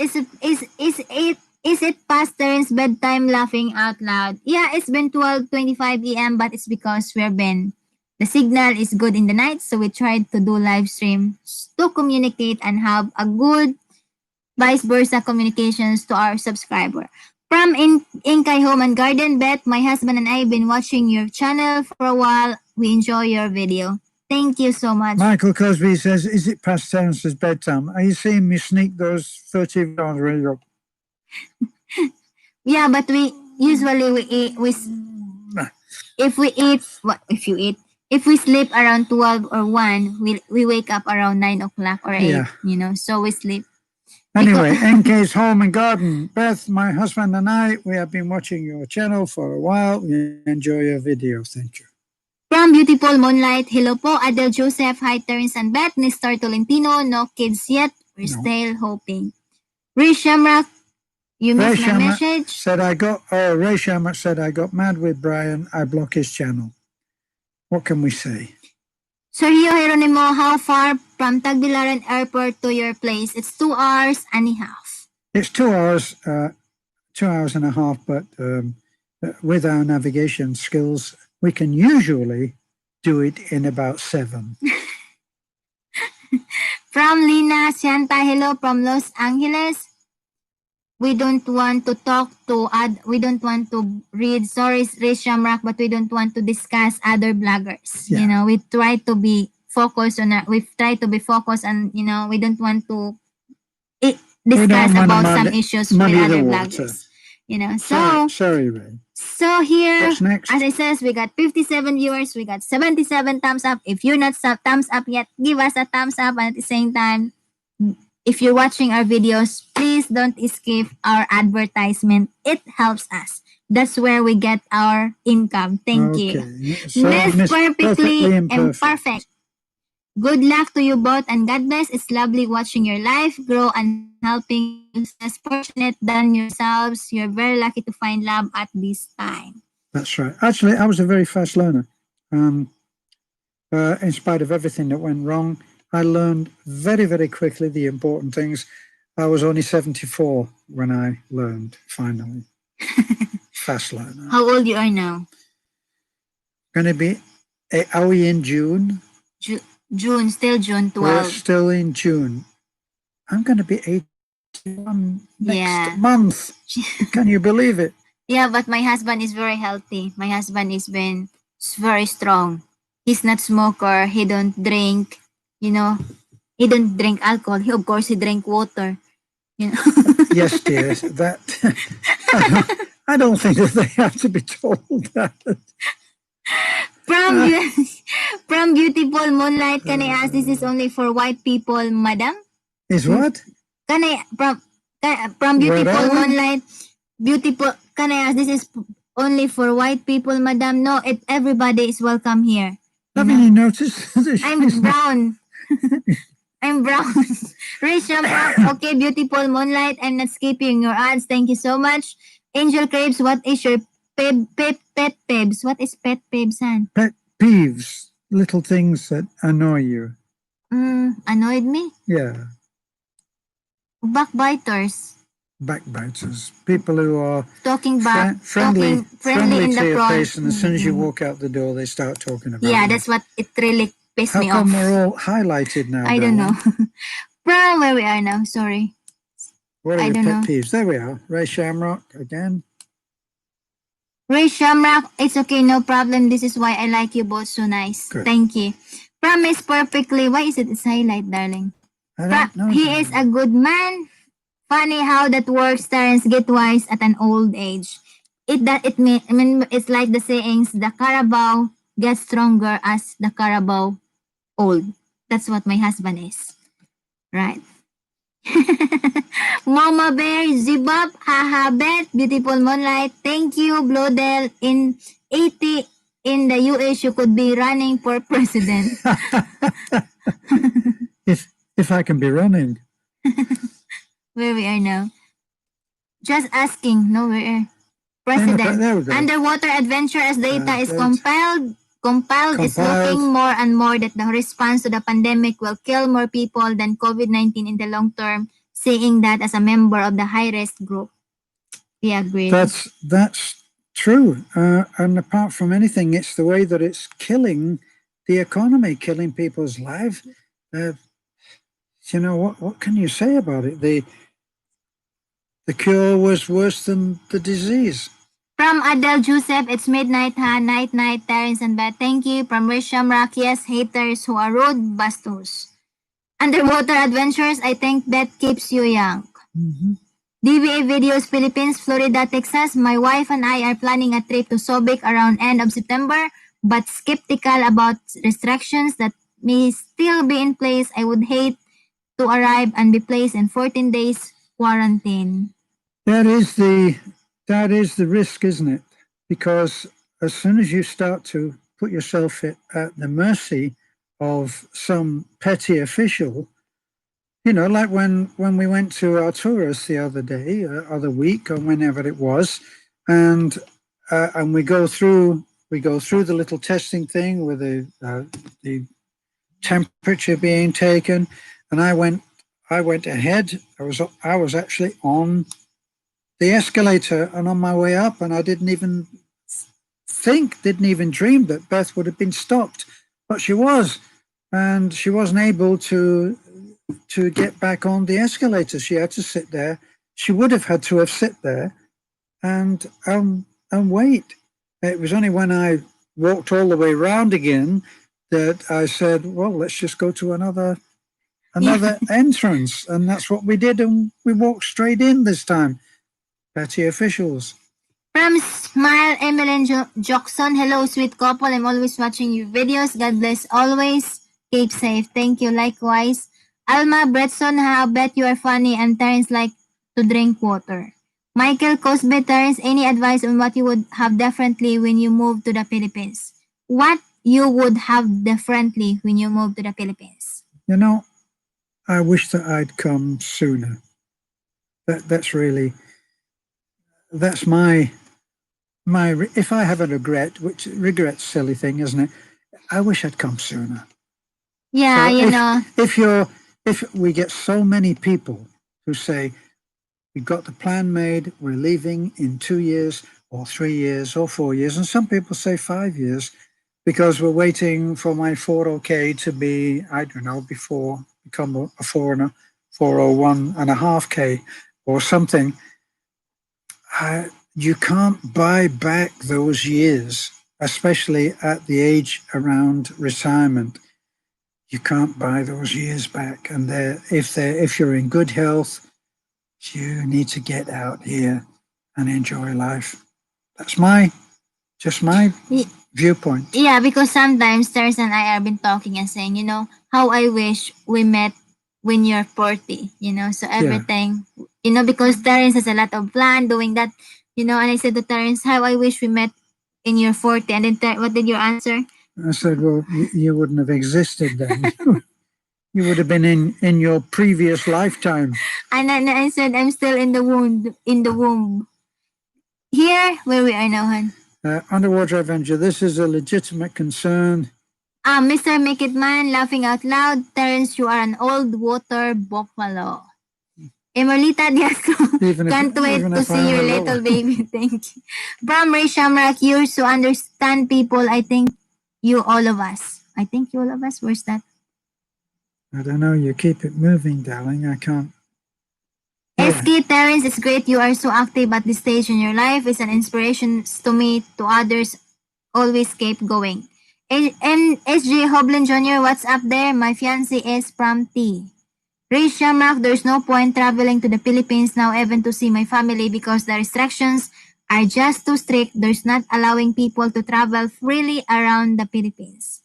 it past Terence bedtime laughing out loud? Yeah, it's been 12:25 a.m. but it's because the signal is good in the night, so we tried to do live streams to communicate and have a good vice versa communications to our subscriber. From Inkay Home and Garden, Beth, my husband and I have been watching your channel for a while. We enjoy your video. Thank you so much. Michael Cosby says, is it past Terence's bedtime? Are you seeing me sneak those 30 on radio? Yeah, but we usually if we sleep around 12 or 1, we wake up around 9 o'clock or 8, so we sleep. Anyway, NK's Home and Garden. Beth, my husband and I, we have been watching your channel for a while. We enjoy your video. Thank you. From Beautiful Moonlight, hello po, Adel Joseph, hi Terence and Beth, Mr. Tolentino, no kids yet, we're still hoping. Ray Shamrock, you missed my message? Ray Shamrock said, I got mad with Brian, I block his channel. What can we say? Sergio Jeronimo, how far from Tagbilaran Airport to your place? It's 2 hours and a half. It's 2 hours, 2 hours and a half, but with our navigation skills, we can usually do it in about 7. From Lina Sianta, hello from Los Angeles. We don't want to we don't want to read, sorry, Ray Shamrock, but we don't want to discuss other bloggers. Yeah. We try to be focused and we don't want to discuss about some issues with other bloggers. Sorry, Ray. So here, what's next? As I says, we got 57 viewers, we got 77 thumbs up. If you're not thumbs up yet, give us a thumbs up. And at the same time, if you're watching our videos, please don't skip our advertisement. It helps us. That's where we get our income. Thank you. So, Miss Perfectly Imperfect. Good luck to you both and God bless. It's lovely watching your life grow and helping you less fortunate than yourselves. You're very lucky to find love at this time. That's right. Actually, I was a very fast learner. In spite of everything that went wrong, I learned very, very quickly the important things. I was only 74 when I learned, finally. Fast learner. How old you are now? Going to be, are we in June? June, still June 12. We're still in June. I'm going to be 81 next month. Can you believe it? Yeah, but my husband is very healthy. My husband is very strong. He's not smoker. He don't drink. He don't drink alcohol. Of course, he drink water. Yes, dear. That I don't think that they have to be told that. From Beautiful Moonlight, can I ask, this is only for white people, madam? Is what? Can I, from Beautiful Moonlight, can I ask, this is only for white people, madam? No, everybody is welcome here. Haven't you noticed? I'm brown. I'm brown. Rachel, okay, Beautiful Moonlight, I'm not skipping your ads. Thank you so much. Angel Craves, what is your pet peeves? What is pet peeves, Han? Pet peeves, little things that annoy you. Annoyed me? Yeah. Backbiters. Backbiters. People who are talking back, friendly in to the your front. face, and as soon as you walk out the door, they start talking about Yeah, you. that's what it really pissed me off. How come we're all highlighted now? I don't know. From where we are now, sorry. What are your pet peeves? There we are. Ray Shamrock again. Ray Shamrock, it's okay, no problem. This is why I like you both so nice. Good. Thank you. Promise perfectly. Why is it? It's highlight, darling. I don't know. He is a good man. Funny how that works. Terence get wise at an old age. It's like the sayings, the Carabao gets stronger as the Carabao old. That's what my husband is. Right. Mama Bear, Zibab, Haha Bet, Beautiful Moonlight, thank you, Blodel. In 80 in the US, you could be running for president. if I can be running. Where we are now. Just asking. No, where? President. There we go. Underwater adventure as data is Date. compiled is looking more and more that the response to the pandemic will kill more people than COVID-19 in the long term, seeing that as a member of the high-risk group. We agree. That's true. And apart from anything, it's the way that it's killing the economy, killing people's lives. What can you say about it? The cure was worse than the disease. From Adele Joseph, it's midnight, ha? Night, Terence and Beth. Thank you. From Risham Rakias, haters who are rude, bastos. Underwater adventures, I think that keeps you young. Mm-hmm. DBA Videos Philippines, Florida, Texas. My wife and I are planning a trip to Subic around end of September, but skeptical about restrictions that may still be in place. I would hate to arrive and be placed in 14 days quarantine. That is the risk, isn't it? Because as soon as you start to put yourself at the mercy of some petty official, like when we went to our tourist the other day, other week, or whenever it was, and we go through the little testing thing with the temperature being taken, and I went ahead. I was actually on the escalator and on my way up, and I didn't even dream that Beth would have been stopped, but she was, and she wasn't able to get back on the escalator. She had to sit there. She would have had to have sit there and wait. It was only when I walked all the way around again that I said, well, let's just go to another entrance. And that's what we did. And we walked straight in this time. Petty officials. From Smile Emily Jackson, hello, sweet couple. I'm always watching your videos. God bless always. Keep safe. Thank you. Likewise. Alma Bretson, I bet you are funny and Terence like to drink water. Michael Cosby, Terence, any advice on what you would have differently when you move to the Philippines? What you would have differently when you move to the Philippines? I wish that I'd come sooner. That's my if I have a regret's a silly thing, isn't it? I wish I'd come sooner. Yeah, so if we get so many people who say we've got the plan made, we're leaving in 2 years or 3 years or 4 years, and some people say 5 years because we're waiting for my 4OK to be, I don't know, before become a 401.5K or something. You can't buy back those years, especially at the age around retirement. You can't buy those years back. And if you're in good health, you need to get out here and enjoy life. That's just my viewpoint. Yeah, because sometimes Terence and I have been talking and saying, how I wish we met when you're 40, so everything, because Terence has a lot of plan doing that, and I said to Terence, how I wish we met in your 40. And then what did you answer? I said, well, you wouldn't have existed then. You would have been in your previous lifetime. And then I said, I'm still in the womb. Here, where we are now, hon. Underwater adventure. This is a legitimate concern. Mr. Make It Man, laughing out loud. Terence, you are an old water buffalo. Emerlita Diasco, can't wait to see your little baby. Thank you. From Ray Shamrock, years to understand people. I think you all of us. Where's that? I don't know. You keep it moving, darling. I can't. SK Terence, it's great you are so active at this stage in your life. It's an inspiration to me, to others. Always keep going. And SJ Hoblin Jr., what's up there? My fiance is from T. Ray Shamrock, there's no point traveling to the Philippines now even to see my family because the restrictions are just too strict. There's not allowing people to travel freely around the Philippines.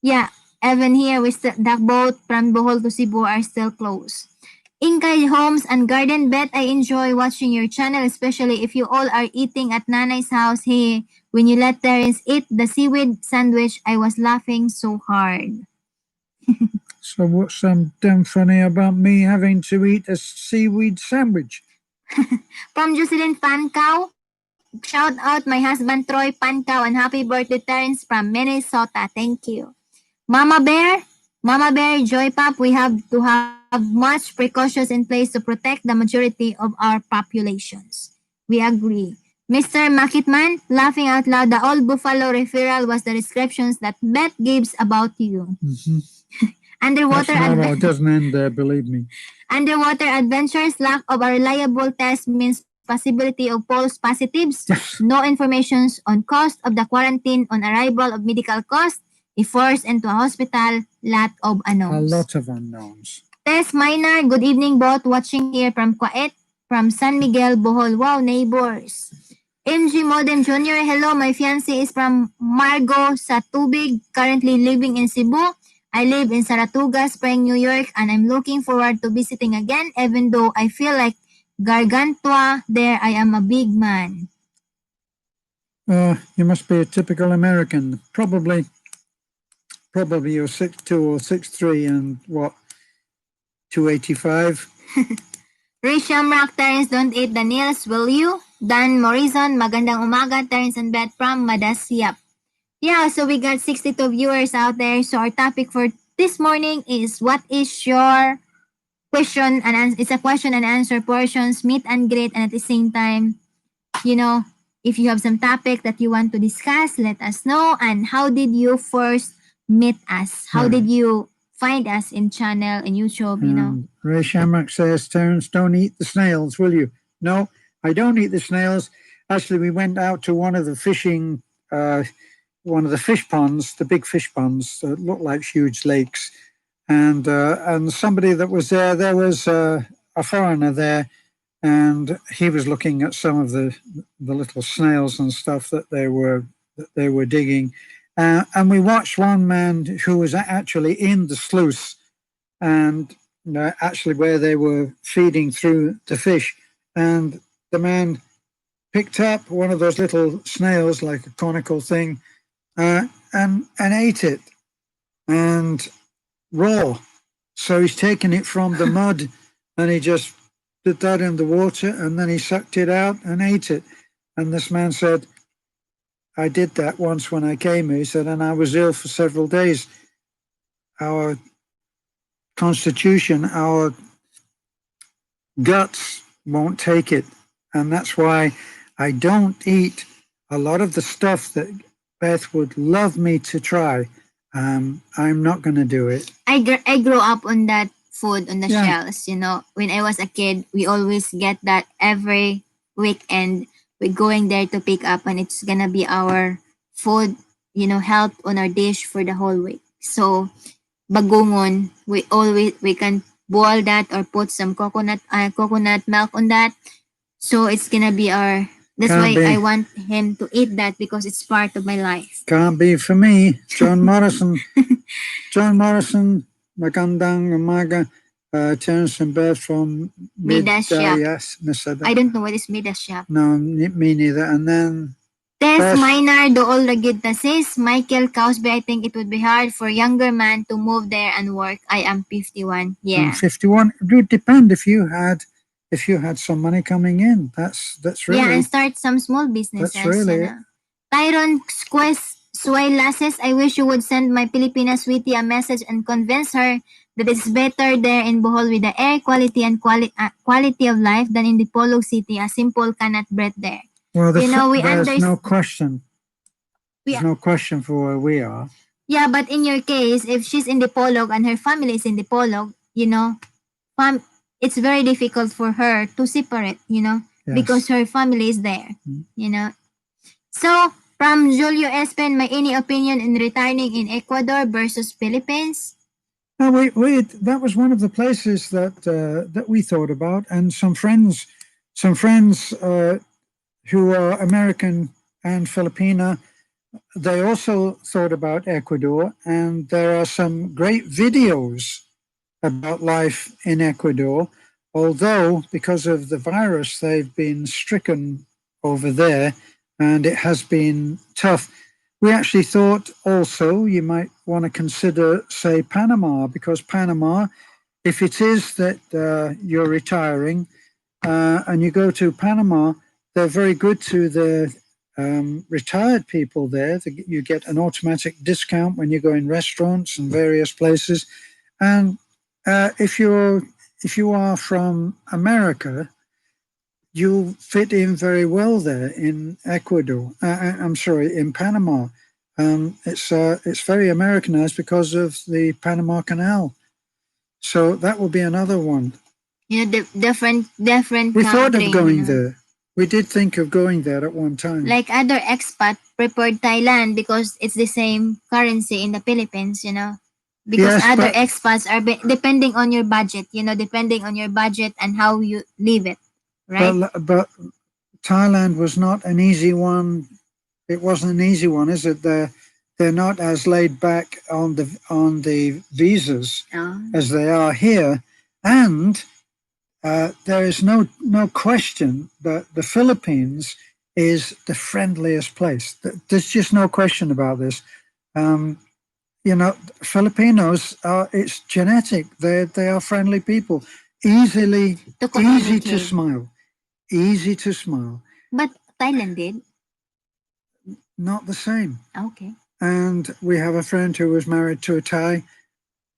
Yeah, even here, the boat from Bohol to Cebu are still closed. Inkay Homes and Garden Bet, I enjoy watching your channel, especially if you all are eating at Nanay's house. Hey, when you let Terence eat the seaweed sandwich, I was laughing so hard. So what's damn funny about me having to eat a seaweed sandwich? From Jocelyn Pancow, shout out my husband Troy Pancow and happy birthday Terence from Minnesota. Thank you. Mama Bear, Joy Pop, we have to have much precautions in place to protect the majority of our populations. We agree. Mr. Makitman, laughing out loud, the old buffalo referral was the descriptions that Beth gives about you. Mm-hmm. Underwater it doesn't end there, believe me. Underwater adventures, lack of a reliable test means possibility of false positives, no information on cost of the quarantine on arrival of medical cost, if forced into a hospital, lot of unknowns. A lot of unknowns. Tess Minor, good evening both, watching here from Kuwait, from San Miguel, Bohol. Wow, neighbors. MG Modem Jr., hello, my fiancé is from Margo sa Tubig, currently living in Cebu. I live in Saratoga, Spring, New York, and I'm looking forward to visiting again, even though I feel like Gargantua, there I am a big man. You must be a typical American. Probably you're 6'2" or 6'3" and what, 285? Ray Shamrock, Terence, don't eat the nails, will you? Dan Morrison, magandang umaga, Terence and Beth from Madasyap. Yeah, so we got 62 viewers out there. So our topic for this morning is what is your question and it's a question and answer portions, meet and greet, and at the same time, if you have some topic that you want to discuss, let us know. And how did you first meet us? How did you find us in channel and YouTube, Ray Shamrock says, Terence, don't eat the snails, will you? No, I don't eat the snails. Actually, we went out to one of the fish ponds, the big fish ponds that look like huge lakes. And somebody that was there was a foreigner there, and he was looking at some of the little snails and stuff that they were digging. And we watched one man who was actually in the sluice and actually where they were feeding through the fish. And the man picked up one of those little snails, like a conical thing, and ate it, and raw. So he's taken it from the mud and he just did that in the water, and then he sucked it out and ate it. And this man said, I did that once when I came here. He said, and I was ill for several days. Our constitution, our guts won't take it. And that's why I don't eat a lot of the stuff that Beth would love me to try. I'm not going to do it. I grew up on that food on the shells. When I was a kid, we always get that every weekend. We're going there to pick up, and it's gonna be our food, help on our dish for the whole week. So, bagungon, we can boil that or put some coconut milk on that. So it's gonna be our. That's why I want him to eat that, because it's part of my life. Can't be for me. John Morrison. John Morrison, magandang umaga. Terence and Beth from Midasyap. Yes, I don't know what is Midasyap. No, me neither. And then Tess Minor, do all the good says Michael Cosby, I think it would be hard for younger man to move there and work. I am 51. Yeah. 51. It would depend if you had some money coming in. That's really. Yeah, and start some small businesses. That's really. Tyron Sway Lasses, I wish you would send my Filipina sweetie a message and convince her that it's better there in Bohol with the air quality and quality of life than in the Polo City. A simple cannot breathe there. Well, there's no question. There's no question for where we are. Yeah, but in your case, if she's in the Polog and her family is in the Polog, it's very difficult for her to separate, yes. Because her family is there, So, from Julio Espen, may any opinion in returning in Ecuador versus Philippines? No, that was one of the places that we thought about, and some friends who are American and Filipino, they also thought about Ecuador, and there are some great videos about life in Ecuador, although because of the virus, they've been stricken over there, and it has been tough. We actually thought also you might want to consider, say, Panama, because Panama, if it is that you're retiring and you go to Panama, they're very good to the retired people there. You get an automatic discount when you go in restaurants and various places. And if you are from America, you'll fit in very well there in Ecuador. I'm sorry, in Panama. It's very Americanized because of the Panama Canal. So that will be another one. Different We country, thought of going there. We did think of going there at one time. Like other expat preferred Thailand because it's the same currency in the Philippines, Because Yes, other but expats are depending on your budget, depending on your budget and how you live it, right? but Thailand was not an easy one. It wasn't an easy one, is it? They're not as laid back on the visas Oh. as they are here, and there is no question that the Philippines is the friendliest place. There's just no question about this. Filipinos are, it's genetic. They are friendly people, easy to smile, easy to smile. But Thailand did. Not the same. Okay. And we have a friend who was married to a Thai,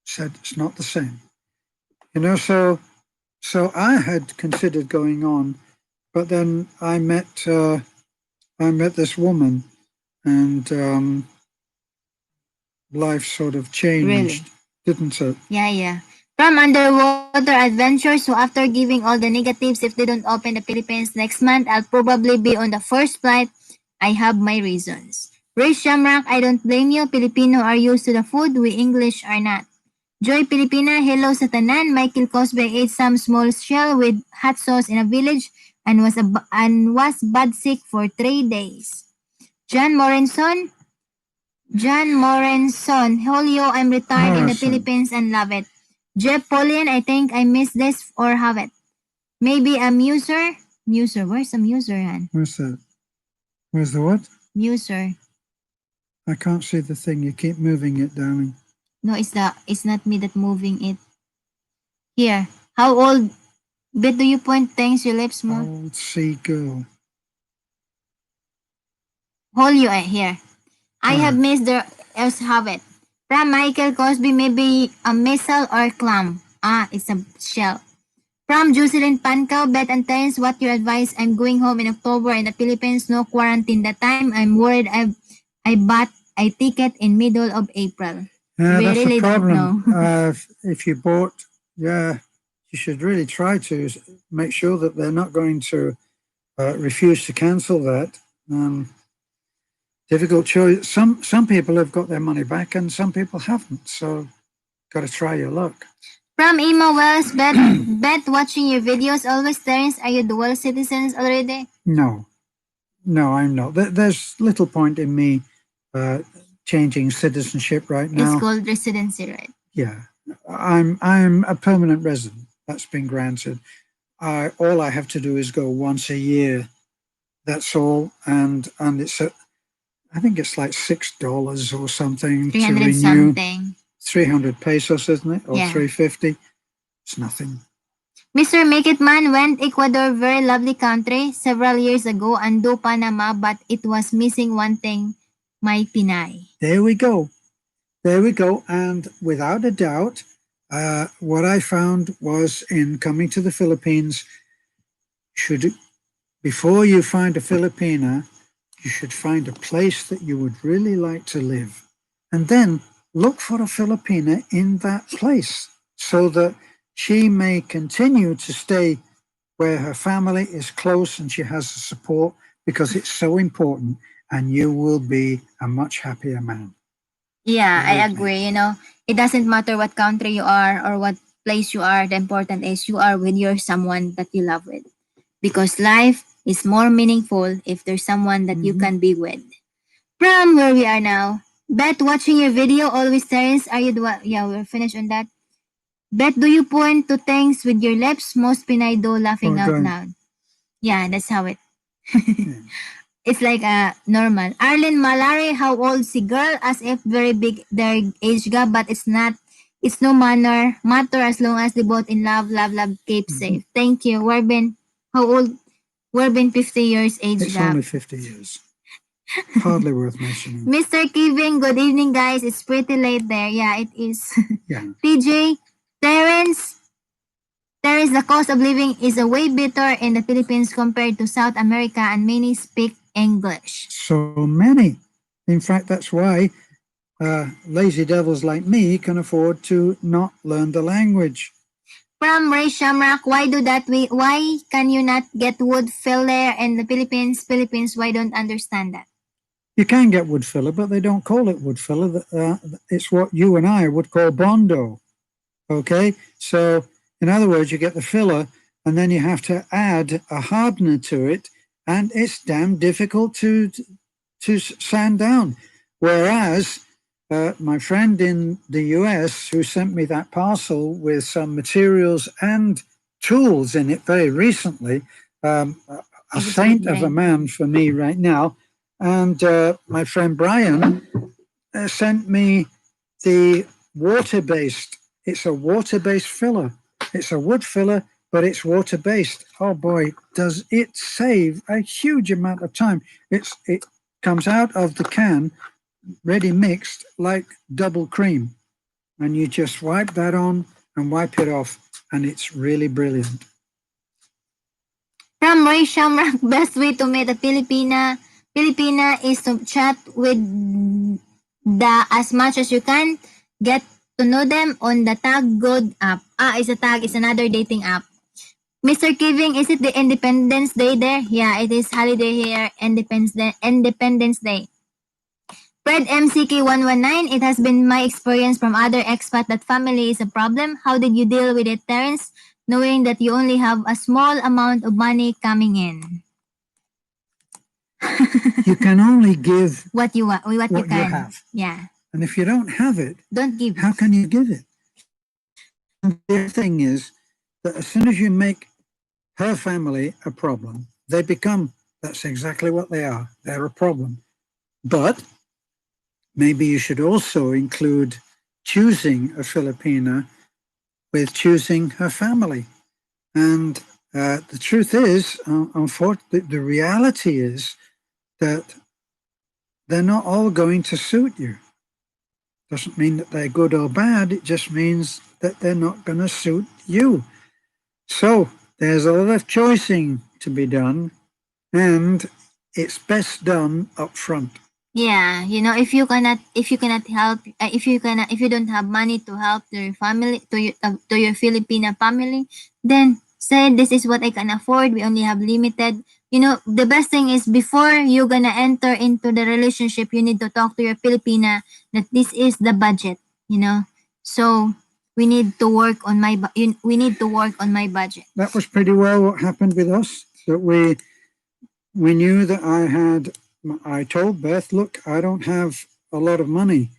said it's not the same. So I had considered going on, but then I met this woman, and life sort of changed, didn't it? Yeah. From underwater adventures, so after giving all the negatives, if they don't open the Philippines next month, I'll probably be on the first flight. I have my reasons. Ray Shamrock, I don't blame you. Filipino are used to the food, we English are not. Joy Filipina, hello sa tanan. Michael Cosby ate some small shell with hot sauce in a village and was bad sick for 3 days. John Morenson, Julio, I'm retired in the Philippines and love it. Jeff Paulian, I think I missed this or have it. Maybe a muser? Muser, where's the muser, Han? Where's that? Where's the what? Muser. I can't see the thing. You keep moving it, darling. No, it's not me that moving it. Here. How old bit do you point things your lips more? Old sea girl. Julio, here. I have missed the else have it. From Michael Cosby, maybe a missile or clam. It's a shell. From Jocelyn Pancao, Beth and Terence, what your advice? I'm going home in October in the Philippines, no quarantine that time. I'm worried I bought a ticket in middle of April. Yeah, we that's really the problem. Don't know. If you bought, you should really try to make sure that they're not going to refuse to cancel that. Difficult choice. Some people have got their money back and some people haven't. So, got to try your luck. From Emma Wells, Beth, watching your videos always, Terence, are you dual citizens already? No, I'm not. There's little point in me changing citizenship right now. It's called residency, right? Yeah, I'm a permanent resident. That's been granted. All I have to do is go once a year. That's all, and it's I think it's like $6 or something to renew. Something. 300 pesos, isn't it? Or yeah. 350. It's nothing. Mr. Make It Man went Ecuador, very lovely country, several years ago, and do Panama, but it was missing one thing, my Pinay. There we go. And without a doubt, what I found was in coming to the Philippines, before you find a Filipina, you should find a place that you would really like to live. And then look for a Filipina in that place so that she may continue to stay where her family is close and she has the support, because it's so important, and you will be a much happier man. Yeah, I agree. It doesn't matter what country you are or what place you are. The important is you are with your someone that you love with. Because life is more meaningful if there's someone that you can be with. From where we are now, Beth, watching your video, always Terence, are you yeah, we're finished on that. Beth, do you point to things with your lips? Most Pinay do, laughing out loud. Yeah, that's how it. It's like normal. Arlen Malari, how old si girl? As if very big their age gap, but it's not. It's no matter as long as they both in love, keep safe. Thank you. We're how old? We're 50 years age It's gap. only 50 years. Hardly worth mentioning. Mr. Kevin, good evening, guys. It's pretty late there. Yeah, it is. Yeah. TJ, Terence, the cost of living is a way better in the Philippines compared to South America, and many speak English. So many. In fact, that's why lazy devils like me can afford to not learn the language. From Ray Shamrock, why can you not get wood filler in the Philippines? Why don't understand that? You can get wood filler, but they don't call it wood filler. It's what you and I would call bondo. Okay? So, in other words, you get the filler and then you have to add a hardener to it, and it's damn difficult to sand down. Whereas my friend in the US who sent me that parcel with some materials and tools in it very recently, a saint of a man for me right now, and my friend Brian sent me the water-based. It's a water-based filler. It's a wood filler, but it's water-based. Oh boy, does it save a huge amount of time. It comes out of the can ready mixed like double cream, and you just wipe that on and wipe it off, and it's really brilliant. From Ray Shamrock, best way to meet a Filipina is to chat with as much as you can. Get to know them on the Tag Good app. It's another dating app. Mr. Kevin, is it the Independence Day there? Yeah, it is holiday here, Independence Day. Fred MCK119, it has been my experience from other expat that family is a problem. How did you deal with it, Terence, knowing that you only have a small amount of money coming in? You can only give what you have. Yeah. And if you don't have it, don't give. How can you give it? And the thing is that as soon as you make her family a problem, that's exactly what they are. They're a problem. But maybe you should also include choosing a Filipina with choosing her family. And the truth is, unfortunately, the reality is that they're not all going to suit you. Doesn't mean that they're good or bad. It just means that they're not going to suit you. So there's a lot of choosing to be done, and it's best done up front. Yeah, if you cannot help, if you don't have money to help your family, to your Filipina family, then say this is what I can afford. We only have limited. The best thing is before you're gonna enter into the relationship, you need to talk to your Filipina that this is the budget. So we need to work on my budget. That was pretty well what happened with us. That we knew that I told Beth, look, I don't have a lot of money,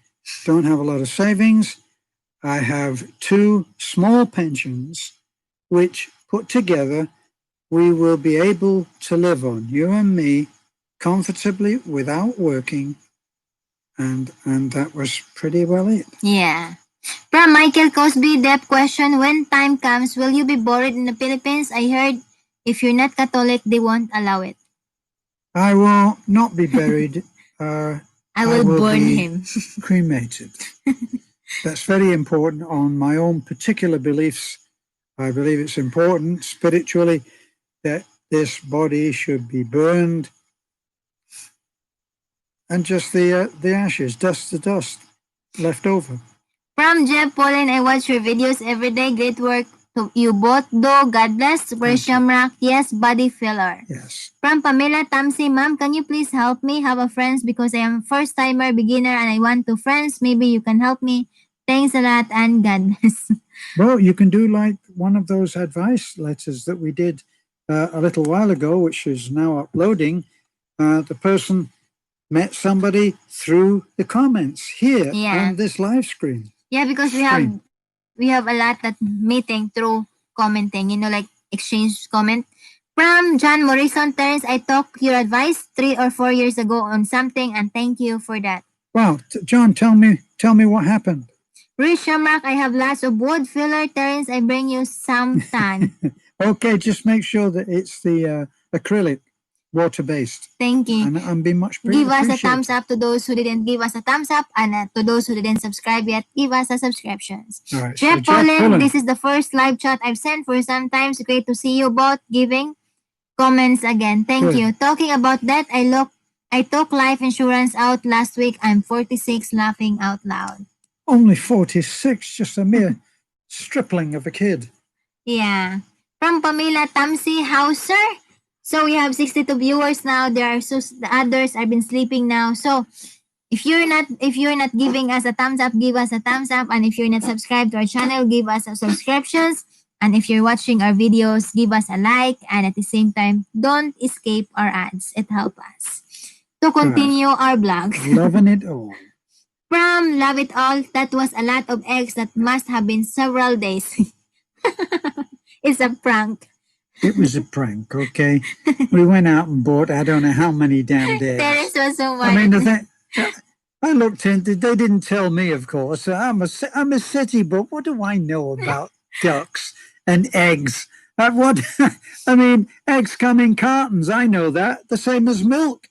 don't have a lot of savings. I have 2 small pensions, which put together, we will be able to live on, you and me, comfortably without working. And that was pretty well it. Yeah. From Michael Cosby, depth question, when time comes, will you be buried in the Philippines? I heard if you're not Catholic, they won't allow it. I will not be buried. I will burn him. Cremated. That's very important on my own particular beliefs. I believe it's important spiritually that this body should be burned, and just the ashes, dust to dust, left over. From Jeff Pauline, I watch your videos every day. Great work to you both, though. God bless. Shamrock, yes, body filler. Yes. From Pamela Tamsi, ma'am, can you please help me have a friends because I am first timer beginner and I want 2 friends. Maybe you can help me. Thanks a lot and God bless. Well, you can do like one of those advice letters that we did a little while ago, which is now uploading. The person met somebody through the comments here on this live screen. Yeah, because we have a lot that meeting through commenting, like exchange comment. From John Morrison, Terence, I took your advice 3 or 4 years ago on something and thank you for that. Wow, John, tell me what happened. Rich Shamrock, I have lots of wood filler. Terence, I bring you some tan. Okay, just make sure that it's the acrylic, water-based. Thank you. And I'm being much Give us a appreciated. thumbs up to those who didn't give us a thumbs up, and to those who didn't subscribe yet, give us a subscriptions. All right, Jeff so Jeff Pullen, Pullen. this is the first live chat I've sent for some time. It's great to see you both giving comments again. Thank Good. you. Talking about that, I took life insurance out last week. I'm 46, laughing out loud. Only 46, just a mere stripling of a kid. Yeah. From Pamela Tamsi Hauser. So we have 62 viewers now. The others have been sleeping now. So if you're not giving us a thumbs up, give us a thumbs up. And if you're not subscribed to our channel, give us a subscriptions. And if you're watching our videos, give us a like. And at the same time, don't escape our ads. It helps us to continue our blog. Loving it all. From Love It All, that was a lot of eggs that must have been several days. It's a prank. It was a prank, okay? We went out and bought I don't know how many damn days. Terence was so I funny. mean, I looked into. They didn't tell me, of course. I'm a city, but what do I know about ducks and eggs? What? I mean, eggs come in cartons. I know that. The same as milk.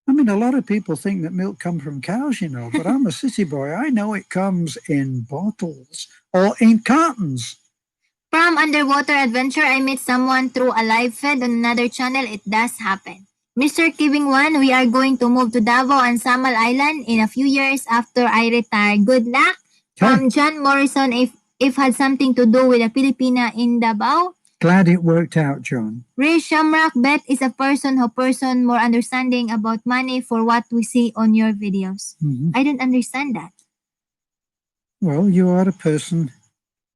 I mean, a lot of people think that milk comes from cows, you know, but I'm a city boy. I know it comes in bottles or in cartons. From Underwater Adventure, I met someone through a live feed on another channel. It does happen. Mr. Kiving One, we are going to move to Davao and Samal Island in a few years after I retire. Good luck. From John Morrison, if had something to do with a Filipina in Davao. Glad it worked out, John. Ray Shamrock, Bet is a person more understanding about money for what we see on your videos. Mm-hmm. I don't understand that. Well, you are a person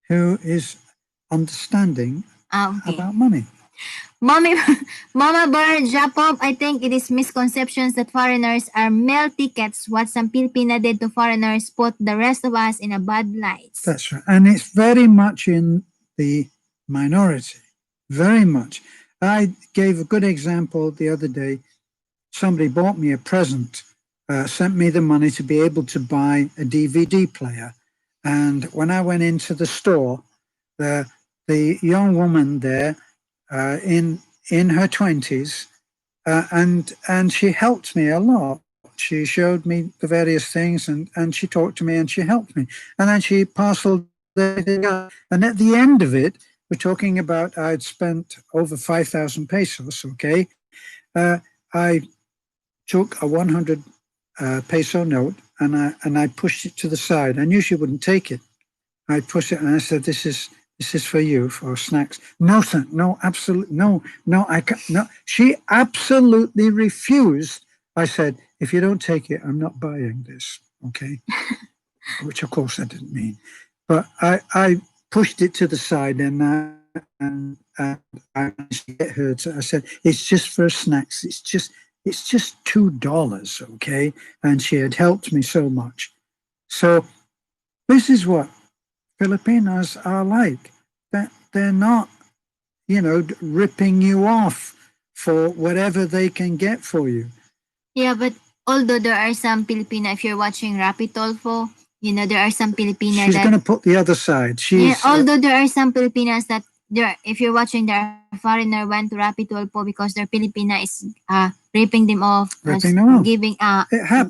who is understanding about money. Mama Bar Jacob, I think it is misconceptions that foreigners are meal tickets. What some Filipina did to foreigners put the rest of us in a bad light. That's right. And it's very much in the minority. Very much. I gave a good example the other day. Somebody bought me a present, sent me the money to be able to buy a DVD player. And when I went into the store, the young woman there, in her 20s, and she helped me a lot. She showed me the various things, and she talked to me, and she helped me. And then she parceled everything out. And at the end of it, we're talking about I'd spent over 5,000 pesos, okay? I took a 100 peso note, and I pushed it to the side. I knew she wouldn't take it. I pushed it, and I said, This is for you, for snacks. No, sir. No, absolutely. No, I can't. No. She absolutely refused. I said, if you don't take it, I'm not buying this. Okay. Which, of course, I didn't mean. But I pushed it to the side, and I managed to get her to, I said, it's just for snacks. It's just $2. Okay. And she had helped me so much. So this is what Filipinos are like. That they're not, ripping you off for whatever they can get for you. Yeah, but although there are some Filipina, if you're watching Rapid Tolfo, there are some Filipina She's going to put the other side. Although there are some Filipinas that if you're watching, their foreigner went to Rapid Tolfo because their Filipina is ripping them off, giving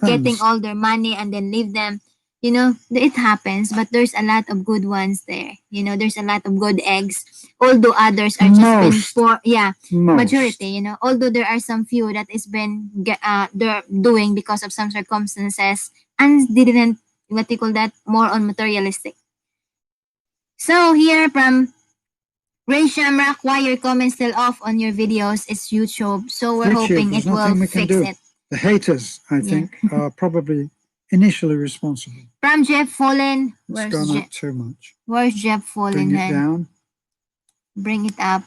getting all their money and then leave them. It happens, but there's a lot of good ones there. There's a lot of good eggs. Although others are just majority. Although there are some few that is been they're doing because of some circumstances and didn't more on materialistic. So here from Ray Shamrock, why your comments still off on your videos is YouTube. So we're hoping it will fix it. The haters, I think, are probably initially responsible. From Jeff Fallen. It's gone up too much. Where's Jeff Fallen? Bring it down. Bring it up.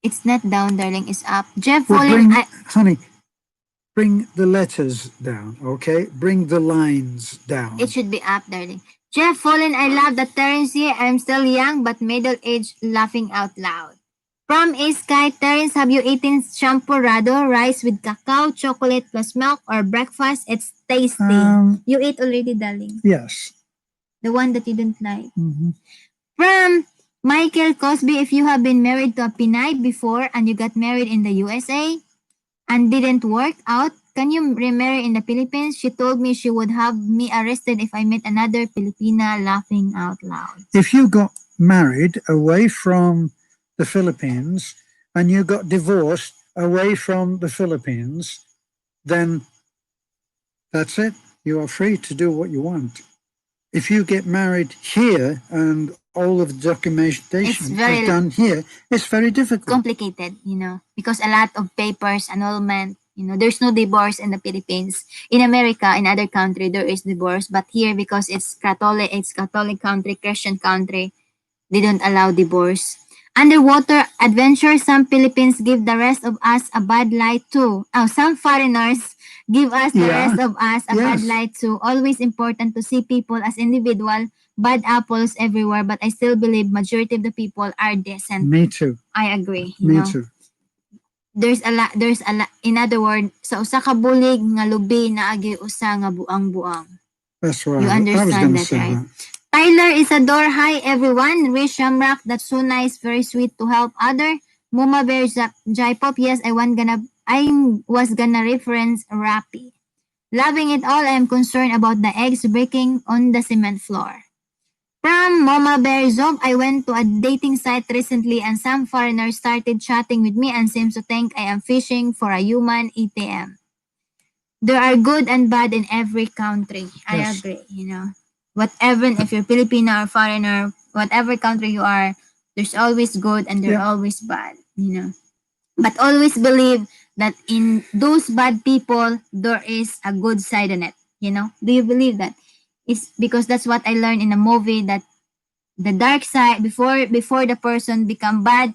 It's not down, darling. It's up. Jeff Fallen. Honey, bring the letters down, okay? Bring the lines down. It should be up, darling. Jeff Fallen, I love that Terence here. I'm still young, but middle-aged, laughing out loud. From Sky, Terence, have you eaten champurrado, rice with cacao, chocolate plus milk, or breakfast? It's tasty. You ate already, darling. Yes. The one that you didn't like. Mm-hmm. From Michael Cosby, if you have been married to a Pinay before and you got married in the USA and didn't work out, can you remarry in the Philippines? She told me she would have me arrested if I met another Filipina, laughing out loud. If you got married away from the Philippines and you got divorced away from the Philippines, then that's it. You are free to do what you want. If you get married here and all of the documentation is done here, it's very difficult. Complicated, because a lot of papers, annulment, there's no divorce in the Philippines. In America, in other country, there is divorce, but here because it's Catholic country, Christian country, they don't allow divorce. Underwater adventure, some Philippines give the rest of us a bad light too. Oh, some foreigners give us the rest of us a bad light too. Always important to see people as individual. Bad apples everywhere, but I still believe majority of the people are decent. Me too. I agree. Me too. There's a lot. In other words, sa usa ka bulig nga lubi na agi usa nga buang-buang. That's right. You understand that, right? Tyler Isador, hi everyone. Rish Shamrock, that's so nice, very sweet to help other. Muma Bear J-Pop, yes, I was gonna reference Rappy. Loving it all, I am concerned about the eggs breaking on the cement floor. From Mama Bear Zob, I went to a dating site recently and some foreigners started chatting with me and seems to think I am fishing for a human ATM. There are good and bad in every country. I agree, Whatever, if you're Filipino or foreigner, whatever country you are, there's always good and there's always bad, But always believe that in those bad people, there is a good side in it, Do you believe that? It's because that's what I learned in a movie, that the dark side, before the person become bad,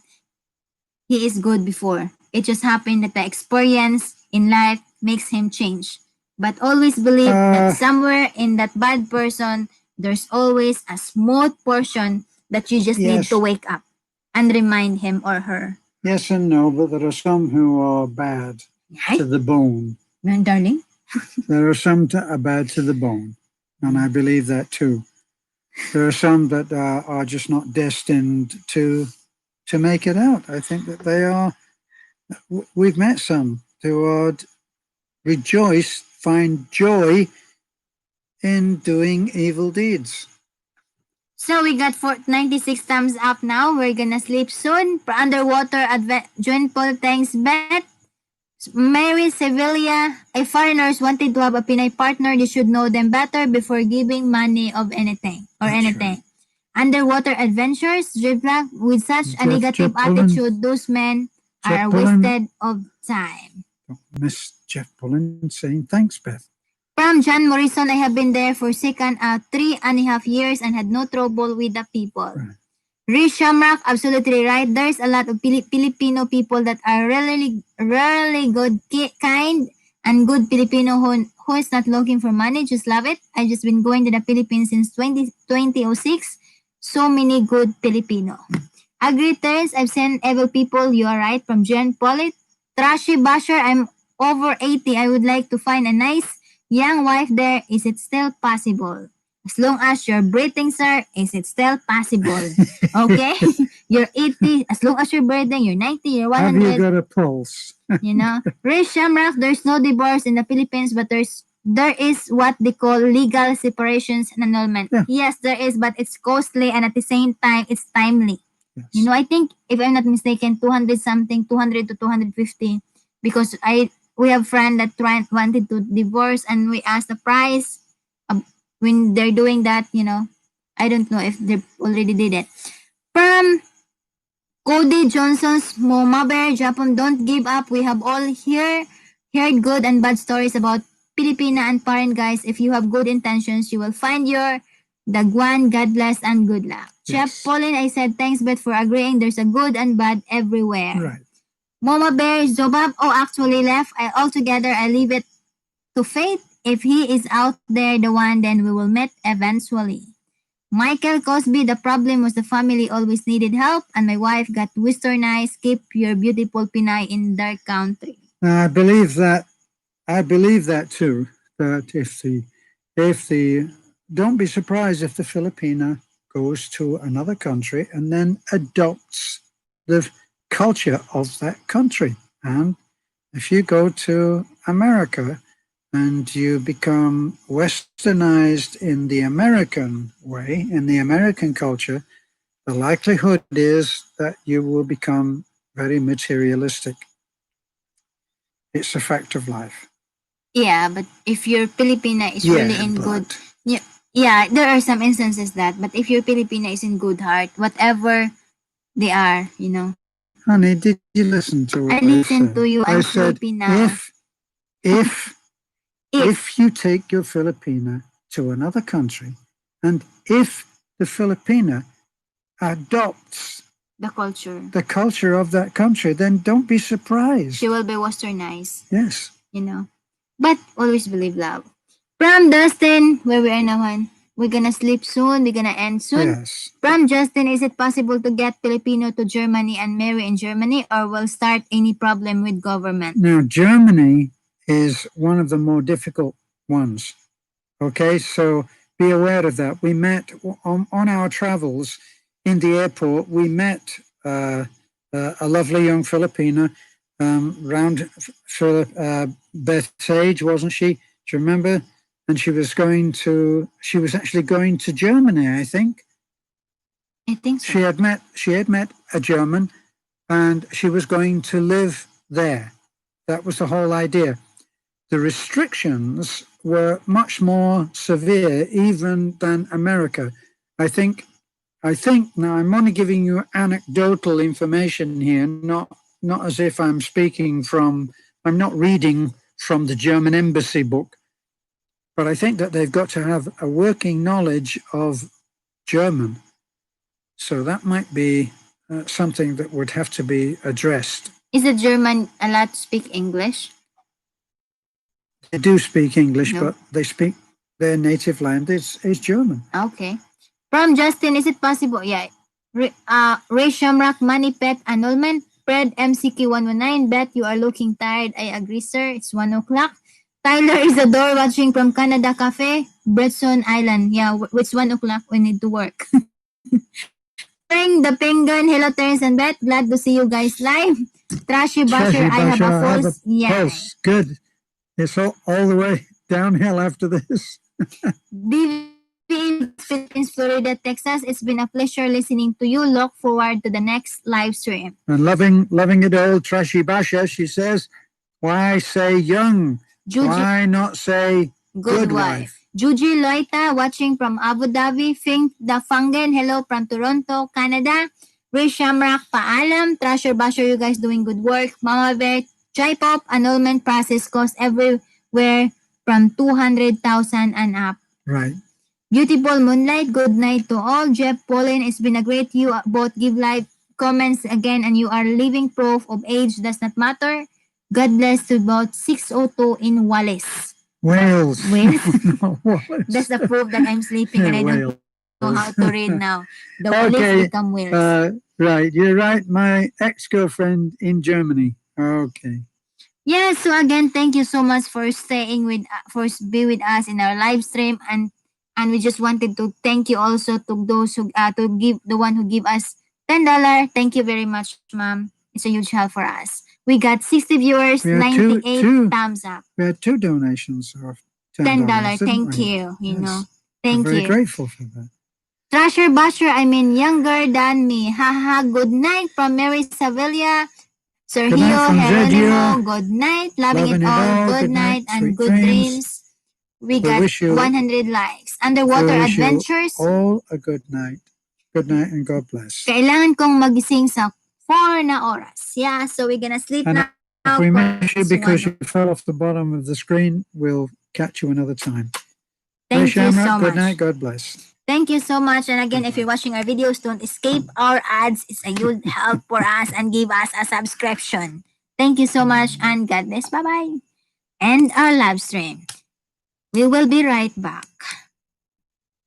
he is good before. It just happened that the experience in life makes him change. But always believe that somewhere in that bad person, there's always a smooth portion that you just need to wake up and remind him or her. Yes and no, but there are some who are bad to the bone. Darling? There are some that are bad to the bone, and I believe that too. There are some that are just not destined to make it out. I think that they are. We've met some who are find joy in doing evil deeds. So we got 96 thumbs up now. We're gonna sleep soon. For underwater Join Paul, thanks Beth. Mary Sevilla, if foreigners wanted to have a Pinay partner, they should know them better before giving money of anything or anything. Right. Underwater adventures, Dripla, with such a negative attitude, those men are wasted of time. Miss Jeff Pullen saying thanks, Beth. From John Morrison, I have been there for 3.5 years and had no trouble with the people. Right. Rish Shamrock, absolutely right. There's a lot of Filipino people that are really good, kind, and good Filipino who is not looking for money, just love it. I've just been going to the Philippines since 2006. So many good Filipino. Agree, Terence, I've seen evil people. You are right. From Jen Pollitt. Trashy Basher, I'm over 80. I would like to find a nice young wife there. Is it still possible? As long as you're breathing, sir, is it still possible? Okay? You're 80. As long as you're breathing, you're 90, you're 100. Have you got a pulse? Ray Shamrock, there's no divorce in the Philippines, but there is what they call legal separations and annulment. Yeah. Yes, there is, but it's costly and at the same time, it's timely. Yes. I think, if I'm not mistaken, 200 something, 200 to 250, because we have friend that wanted to divorce and we asked the price. When they're doing that, I don't know if they already did it. From Cody Johnson's Mama Bear Japan, don't give up. We have all heard good and bad stories about Filipina and foreign guys. If you have good intentions, you will find your Dagwan. God bless and good luck. Yes. Chef Pauline, I said thanks, but for agreeing, there's a good and bad everywhere. Right. Mama Bear Zobab, actually left. I leave it to fate. If he is out there, the one, then we will meet eventually. Michael Cosby, the problem was the family always needed help and my wife got westernized. Keep your beautiful Pinay in their country. I believe that. I believe that too. That if the don't be surprised if the Filipina goes to another country and then adopts the culture of that country. And if you go to America and you become westernized in the American way, in the American culture, the likelihood is that you will become very materialistic. It's a fact of life. Yeah, but if your Filipina is really in good, yeah, yeah, there are some instances that, but if your Filipina is in good heart, whatever they are, Honey, did you listen to what I I listen said? to you. I I'm said, Filipina. if if you take your Filipina to another country, and if the Filipina adopts the culture of that country, then don't be surprised. she will be westernized, Yes. But always believe love. From Dustin, where we are now, hon. We're gonna sleep soon. We're gonna end soon. Yes. From Justin, is it possible to get Filipino to Germany and marry in Germany, or will start any problem with government? Now, Germany is one of the more difficult ones. Okay, so be aware of that. We met on our travels in the airport. We met a lovely young Filipina round Beth's age, wasn't she? Do you remember? And she was actually going to Germany, I think. I think so. She had met a German, and she was going to live there. That was the whole idea. The restrictions were much more severe even than America. I think now I'm only giving you anecdotal information here, not as if I'm not reading from the German embassy book, but I think that they've got to have a working knowledge of German. So that might be something that would have to be addressed. Is the German allowed to speak English? They do speak English, No. but they speak their native language is German. Okay. From Justin, is it possible? Yeah. Ray Shamrock, Money Pet Annulment. Fred MCQ 119. Bet you are looking tired. I agree, sir. It's 1 o'clock. Tyler is the door watching from Canada Cafe, Bretson Island. Yeah, it's 1 o'clock. We need to work. Bring the penguin. Hello, Terence and Beth. Glad to see you guys live. Trashy Basher, I have a false. Yeah. Good. It's all the way downhill after this. DV Philippines, Florida, Texas. It's been a pleasure listening to you. Look forward to the next live stream. And loving it all, Trashy Basha, she says, why say young? Why not say good wife? Juji Loita watching from Abu Dhabi. Fink the Fangen, hello from Toronto, Canada. Ray Shamrock, paalam. Trasher Basher, you guys doing good work. Mama Bear, Chai Pop, annulment process cost everywhere from 200,000 and up. Right. Beautiful Moonlight, good night to all. Jeff Pauline, it's been a great you both give live comments again and you are living proof of age does not matter. God bless to both 602 in Wallace. Wales. No, Wallace. That's the proof that I'm sleeping and I don't know how to read now. The Wallace become Wales. Right, you're right. My ex-girlfriend in Germany. Okay. Yeah, so again, thank you so much for staying for be with us in our live stream, and we just wanted to thank you also to those who to give the one who give us $10. Thank you very much, ma'am. It's a huge help for us. We got 60 viewers, 98 thumbs up. We had 2 donations of $10. Thank you. Thank I'm you. very grateful for that. Trasher Basher, younger than me. Haha, good night from Mary Sevilla. Sergio Geronimo, good night. Loving it all, good night, and good dreams. We got 100 likes. Underwater Adventures. All a good night. Good night and God bless. Kailangan kong magising sa 4 na oras. Yeah, so we're gonna sleep now. If we miss you because you fell off the bottom of the screen, we'll catch you another time. Thank you so much. Good night, God bless. Thank you so much. And again, if you're watching our videos, don't escape our ads. It's a huge help for us and give us a subscription. Thank you so much and God bless. Bye-bye. And our live stream. We will be right back.